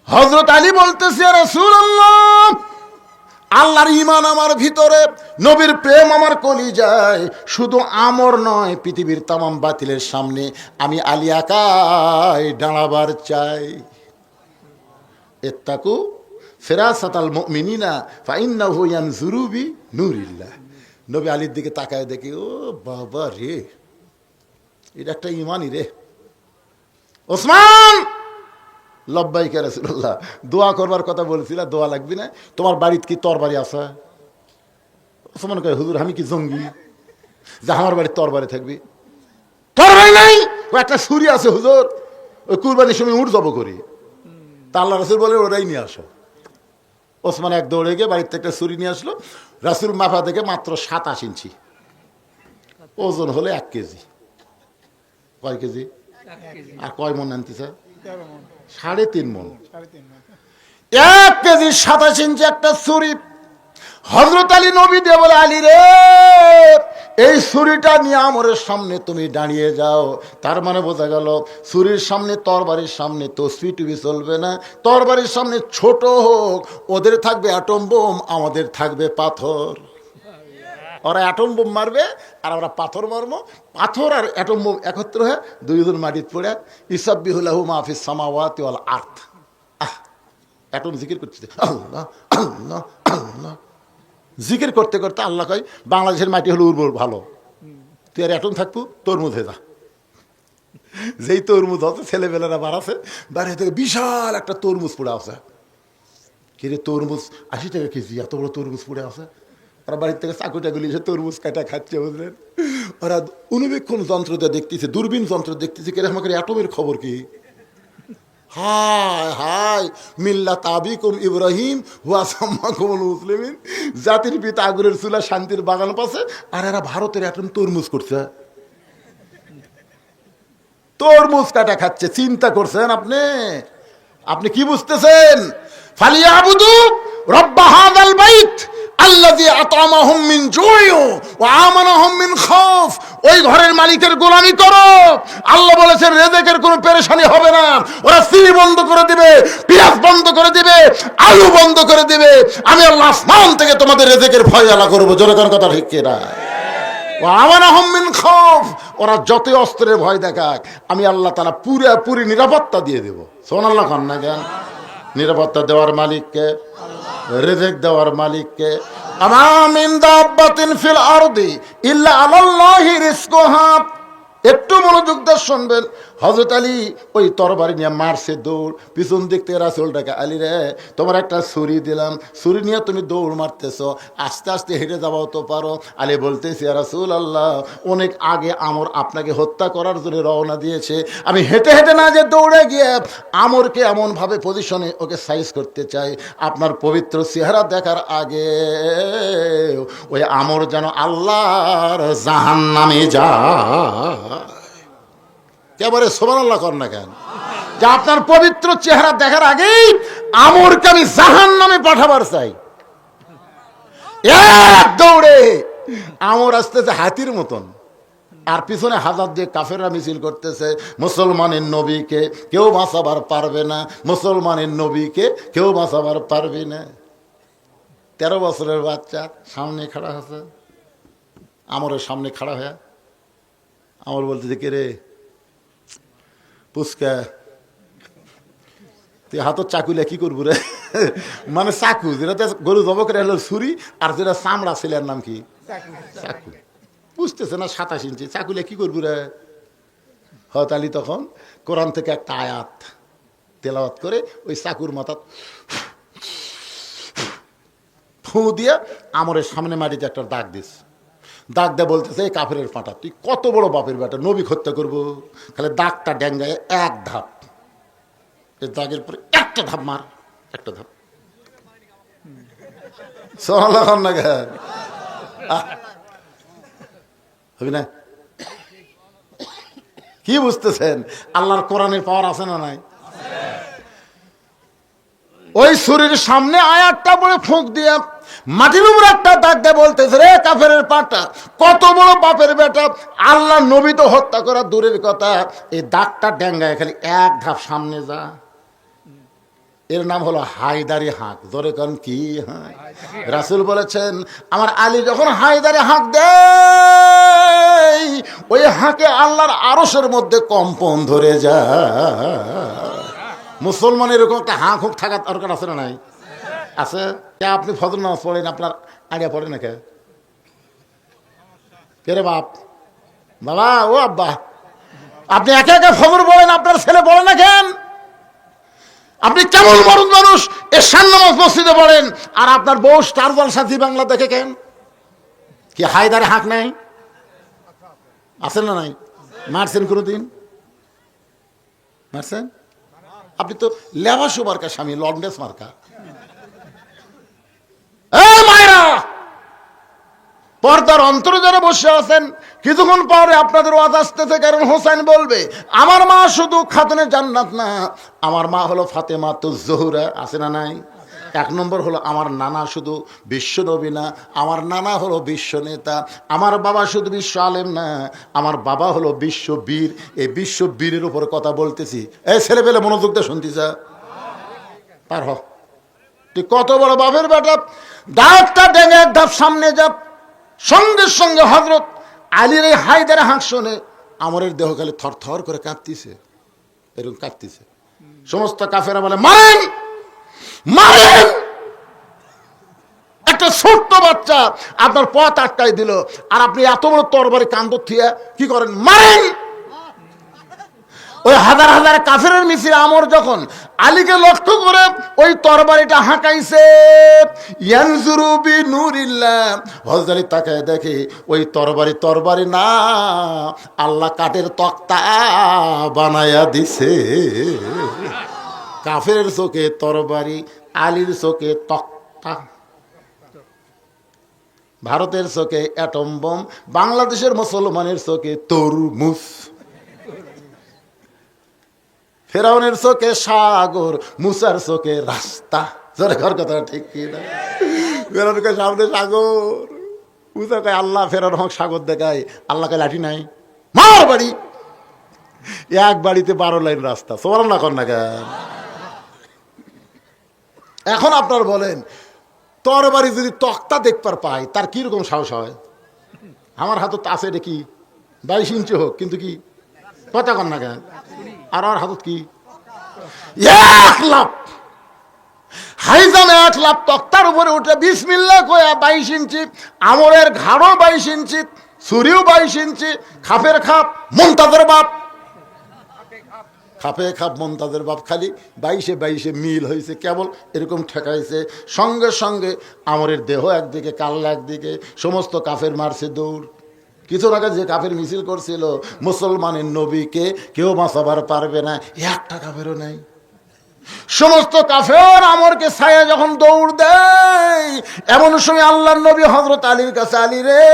হযরত আলী বলতেছে রাসূলুল্লাহ, আল্লাহর ঈমান আমার ভিতরে, নবীর প্রেম আমার কলিজায়, শুধু আমর নয় পৃথিবীর তামাম বাতিলের সামনে আমি আলী একাই দাঁড়াবার চাই। ইত্তাকু ফিরাসাতাল মুমিনিনা ফাইন্নাহু ইয়ানজুরু বিনূরিল্লাহ। নবী আলীর দিকে তাকায় দেখি, ও বাবা রে, এটা একটা ঈমানই রে। ওসমান, লব্বাইকা রাসূলুল্লাহ, দোয়া করবার কথা বলছিল, দোয়া লাগবে না? তোমার বাড়িতে কি তরবারি আছে? ওসমান কয়, হুজুর আমি কি জঙ্গি যে আমার বাড়ির তরবারি থাকবি? তরবারি নাই, ও একটা ছুরি আছে হুজুর, ওই কুরবানির সময় উঠ জব করি। তা আল্লাহ রাসূল বলে ওরাই নিয়ে আসো। ওসমান এক দৌড়ে গিয়ে বাড়ির থেকে একটা ছুরি নিয়ে আসলো। রাসূল মাপা থেকে মাত্র 27 ইঞ্চি, ওজন হলে 1 কেজি। কয় কেজি? আর কয় মন আনতেছে? 3.5 মন। 1 কেজি 27 ইঞ্চি একটা ছুরি। হযরত আলী নবী দিয়ে বলে, আলী রে, এই ছুরিটা নিয়ে আমরের সামনে তুমি দাঁড়িয়ে যাও। তার মানে বোঝা গেল ছুরির সামনে, তরবারির সামনে তসবিহ টুবি চলবে না। তরবারির সামনে ছোট হোক, ওদের থাকবে অ্যাটম বোম, আমাদের থাকবে পাথর। ওরা অ্যাটম বোম মারবে আর আমরা পাথর মারবো। পাথর আর অ্যাটম বোম একত্র হয়ে দুইজন মাটিতে পড়ে ইসাব্বিহু লাহু মা ফিস সামাওয়াতি ওয়াল আরদ। অ্যাটম জিকির করতেছে, আল্লাহ আল্লাহ আল্লাহ। জিকির করতে করতে আল্লাহ কয়, বাংলাদেশের মাটি হলো উর্বর ভালো, তুই আর অ্যাটম থাকবো, তরমুজ হয়ে যা। যেই তরমুজ আছে, ছেলেবেলারা বাড়াছে, বাইরে থেকে বিশাল একটা তরমুজ পড়ে আছে। কিরে তরমুজ 80 টাকা কেজি, এত বড় তরমুজ পড়ে আছে। ওরা বাড়ির থেকে চাকুটাগুলি এসে তরমুজ কাটা খাচ্ছে, বুঝলেন? ওরা অনুবীক্ষণ যন্ত্র দিয়ে দেখতেছে, দূরবীন যন্ত্র দেখতেছে, কেরে আমাকে অ্যাটমের খবর কি? হায় হায়, মিল্লাত আবিকুম ইব্রাহিম হুয়া সাম্মাকুমুল মুসলিমিন। জাতির পিতা আগুনের চুলা শান্তির বাগান পাশে, আর এরা ভারতের অ্যাটম তরমুজ করছে, তরমুজ কাটা খাচ্ছে। চিন্তা করছেন আপনি? আপনি কি বুঝতেছেন? ফালিয়াবুদু রব্ব হাযাল বাইত আল্লাযী আত'আমাহুম মিন জু'ইন ওয়া আমানাহুম মিন খাউফ। ওই ঘরের মালিকের গোলামি করো। আল্লাহ বলেছেন রিজিকের কোনো পেরেশানি হবে না। ওরা চিনি বন্ধ করে দিবে, পেঁয়াজ বন্ধ করে দিবে, আলু বন্ধ করে দিবে, আমি আল্লাহ আসমান থেকে তোমাদের রিজিকের ফয়সালা করব। জোরে কোন কথা ঠিক কি না? ওয়া আমানাহুম মিন খাউফ। ওরা যত অস্ত্রের ভয় দেখাক, আমি আল্লাহ তাআলা পুরোপুরি নিরাপত্তা দিয়ে দেব। সুবহানাল্লাহ কান না কেন? নিরাপত্তা দেওয়ার মালিককে, রিজিক দেওয়ার মালিককে। আমা মিন দাব্বাতিন ফিল আরদি ইল্লা আলাল্লাহি রিজকুহা। একটু মনোযোগ দিয়ে শুনবেন। হযরত আলী ওই তরবারি নিয়ে মারছে দৌড়, পিছন দিক থেকে রাসূল ডাকে, আলী রে তোমার একটা ছুরি দিলাম, ছুরি নিয়ে তুমি দৌড় মারতেছ, আস্তে আস্তে হেঁটে যাওয়াও তো পারো। আলী বলতেছে ইয়া রাসূলুল্লাহ, অনেক আগে আমর আপনাকে হত্যা করার জন্য রওনা দিয়েছে, আমি হেঁটে হেঁটে না যে দৌড়ে গিয়ে আমরকে এমনভাবে পজিশনে ওকে সাইজ করতে চাই, আপনার পবিত্র চেহারা দেখার আগে ওই আমর যেন আল্লাহর জাহান্নামে যায়। এবারে সুবহানাল্লাহ কর না কেন? যে আপনার পবিত্র চেহারা দেখার আগেই আমরকে আমি জাহান্নামে পাঠাবার চাই। এক দৌড়ে আমর আসতেছে হাতির মতন, আর পিছনে হাজার দিয়ে কাফেররা মিছিল করতেছে, মুসলমানের নবীকে কেউ বাঁচাবার পারবে না, মুসলমানের নবীকে কেউ বাঁচাবার পারবে না। 13 বছরের বাচ্চা সামনে খাড়া আছে, আমরের সামনে খাড়া হয়ে আমর বলতেছে, কে রে পুচকা, তুই হাতত চাকুলে কি করবো রে? মানে চাকু, যেটা গরু জব করে হলো ছুরি, আর যেটা চামড়া ছেলের নাম কি চাকু। বুঝতেছে না 27 ইঞ্চি চাকুলে কি করবো রে? হয়তো আলী তখন কোরআন থেকে একটা আয়াত তেলাওয়াত করে ওই চাকুর মাথা ফু দিয়ে আমরের সামনে মাটিতে একটা দাগ দিস, দাগ দিয়ে বলতেছে, এই কাফেরের পাঁটা, তুই কত বড় বাপের বেটা, নবী হত্যা করবো, খালি দাগটা ড্যাঙ্গায় এক ধাপ, এই দাগের পরে একটা ধাপ মার, একটা ধাপ। হবি না? কি বুঝতেছেন? আল্লাহর কোরআনের পাওয়ার আছে না নাই? ওই ছুরির সামনে আয়াতটা পড়ে ফুঁক দিয়ে মাটির উপর একটা দাগ দিয়ে বলতেছে, রে কাফেরের পাটা, কত বড় বাপের বেটা, আল্লাহ নবী তো হত্যা করা দূরের কথা, এই দাগটা ড্যাঙ্গায় খালি এক ধাপ সামনে যা। এর নাম হলো হায়দারি হাঁক। ধরে কারণ কি হাঁক? রাসূল বলেছেন, আমার আলী যখন হায়দারি হাঁক দেয়, ওই হাঁকে আল্লাহর আরশের মধ্যে কম্পন ধরে যায়। মুসলমান এরকম একটা হাঁক হুঁক থাকার দরকার আছে না নাই? আছে। আপনি ফজর নামাজ পড়েন, আপনার আইডিয়া পড়ে না কে? রে বাপ, বাবা, ও আব্বা, আপনি একে একে ফজর পড়েন, আপনার ছেলে পড়ে না কেন? আপনি কেমন মরদ মানুষ, এশার নামাজ মসজিদে পড়েন, আর আপনার বউ স্টার জলসা জি বাংলা দেখে কেন? কি হায়দারে হাঁক নাই? আছে না নাই? মারছেন কোনোদিন? মারছেন? আপনি তো লেবাসো মার্কা স্বামী, লন্ডেস মার্কা। মায়েরা পর্দার অন্তরে যারা বসে আছেন, কিছুক্ষণ পরে আপনাদের ওয়াজ আসতেছে, কারণ হোসেন বলবে, আমার মা শুধু খাতুনে জান্নাত না, আমার মা হলো ফাতেমাতুজ জোহরা। আছে না নাই? 1 নম্বর হলো আমার নানা শুধু বিশ্ব নবী না, আমার নানা হলো বিশ্ব নেতা। আমার বাবা শুধু বিশ্ব আলেম না, আমার বাবা হলো বিশ্ব বীর। এই বিশ্ব বীরের উপর কথা বলতেছি। এই ছেলে পেলে মনোযোগ দিয়ে শুনতিস, পার হ। তুই কত বড় বাপের বেটা, দাঁতটা ডেঙে এক ধাপ সামনে যা। সঙ্গে সঙ্গে হযরত আলীর এই হায়দারে হাঁক শোনে আমরের দেহ খালি থরথর করে কাঁপতিছে, এরকম কাঁপতিছে। সমস্ত কাফেরা বলে, মারেন মারেন। একটা ছোট্ট বাচ্চা আপনার পথ আটকাই দিল, আর আপনি এত বড় তরবারি কান্দর থিয়া কি করেন? মারেন। ওই হাজার হাজার কাফেরের মিছিল আমর যখন আলীকে লক্ষ্য করে ওই তরবারিটা হাঁকাইছে, ইয়ানজুরু বিনুরিল্লাহ, হযরত আলী তাকায় দেখে ওই তরবারি না, আল্লাহ কাঠের তক্তা বানায়া দিছে। কাফেরের চোখে তরবারি, আলীর চোখে তক্তা। ভারতের চোখে অ্যাটম বোম, বাংলাদেশের মুসলমানের চোখে তরমুজ, ফেরাউনের চোখে সাগর, মুসার চোখে রাস্তা। জোরে ঘর কথা ঠিক কি না? ফেরাউনকে সামনে সাগর, মুসা কয় আল্লাহ, ফেরাউন হক সাগর দেখায়, আল্লাহকে লাঠি নাই, মার বাড়ি। এক বাড়িতে 12 লাইন রাস্তা। সুবহানাল্লাহ কর না কেন? এখন আপনার বলেন, তরবারি যদি তক্তা দেখবার পায়, তার কিরকম সাহস হয়? আমার হাতত আছে এটা কি 22 ইঞ্চি হোক, কিন্তু কি কথা কর না কেন? আর আর হাতত কি 1 লাখ হাইজামে 1 লাখ তক্তার উপরে উঠে বিসমিল্লাহ কয়া 22 ইঞ্চি, আমরের ঘাড়ও 22 ইঞ্চি, ছুরিও 22 ইঞ্চি, খাপের খাপ, মুনতাজের বাপ। খাপে খাপ মমতাজের বাপ খালি 22-22 মিল হয়েছে, কেবল এরকম ঠেকাইছে, সঙ্গে সঙ্গে আমরের দেহ একদিকে, কাল্লা একদিকে, সমস্ত কাফের মারছে দৌড়। কিছু আগে যে কাফের মিছিল করছিল মুসলমানের নবীকে কেউ বাঁচাবার পারবে না, একটা কাফেরও নাই। সমস্ত কাফের আমরকে ছায়া যখন দৌড় দেয়, এমন সময় আল্লাহর নবী হযরত আলীর কাছে, আলী রে,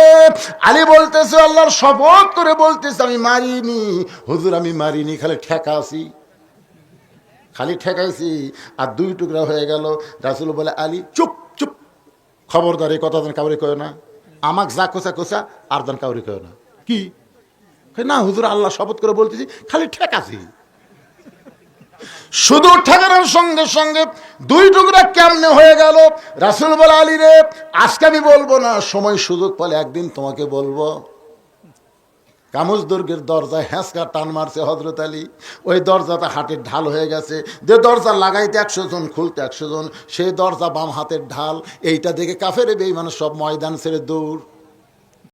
আলী বলতেছে, আল্লাহর শপথ করে বলতেছে, আমি মারিনি হুজুর, আমি মারিনি, খালি ঠেকাছি, খালি ঠেকাইছি, আর 2 টুকরা হয়ে গেল। রাসূল বলে, আলী চুপ চুপ, খবরদার, এই কথা যেন কাউরে কয় না, আমাক যা কোসা কোসা, আর যেন কাউরে কয় না। কি না হুজুর, আল্লাহ শপথ করে বলতেছি, খালি ঠেকাছি। শুধু ঠেকানোর সঙ্গে সঙ্গে 2 টুকরা কেমনে হয়ে গেল। রাসূল বলে, আলী রে, আজকে আমি বলবো না, সময় সুযোগ পেলে একদিন তোমাকে বলবো। কামুজ দুর্গের দরজায় হ্যাঁচকা টান মারছে হযরত আলী, ওই দরজাটা হাটের ঢাল হয়ে গেছে। যে দরজা লাগাইতে 100 জন, খুলতে 100 জন, সেই দরজা বাম হাতের ঢাল। এইটা দেখে কাফের বেঈমান সব ময়দান ছেড়ে দৌড়।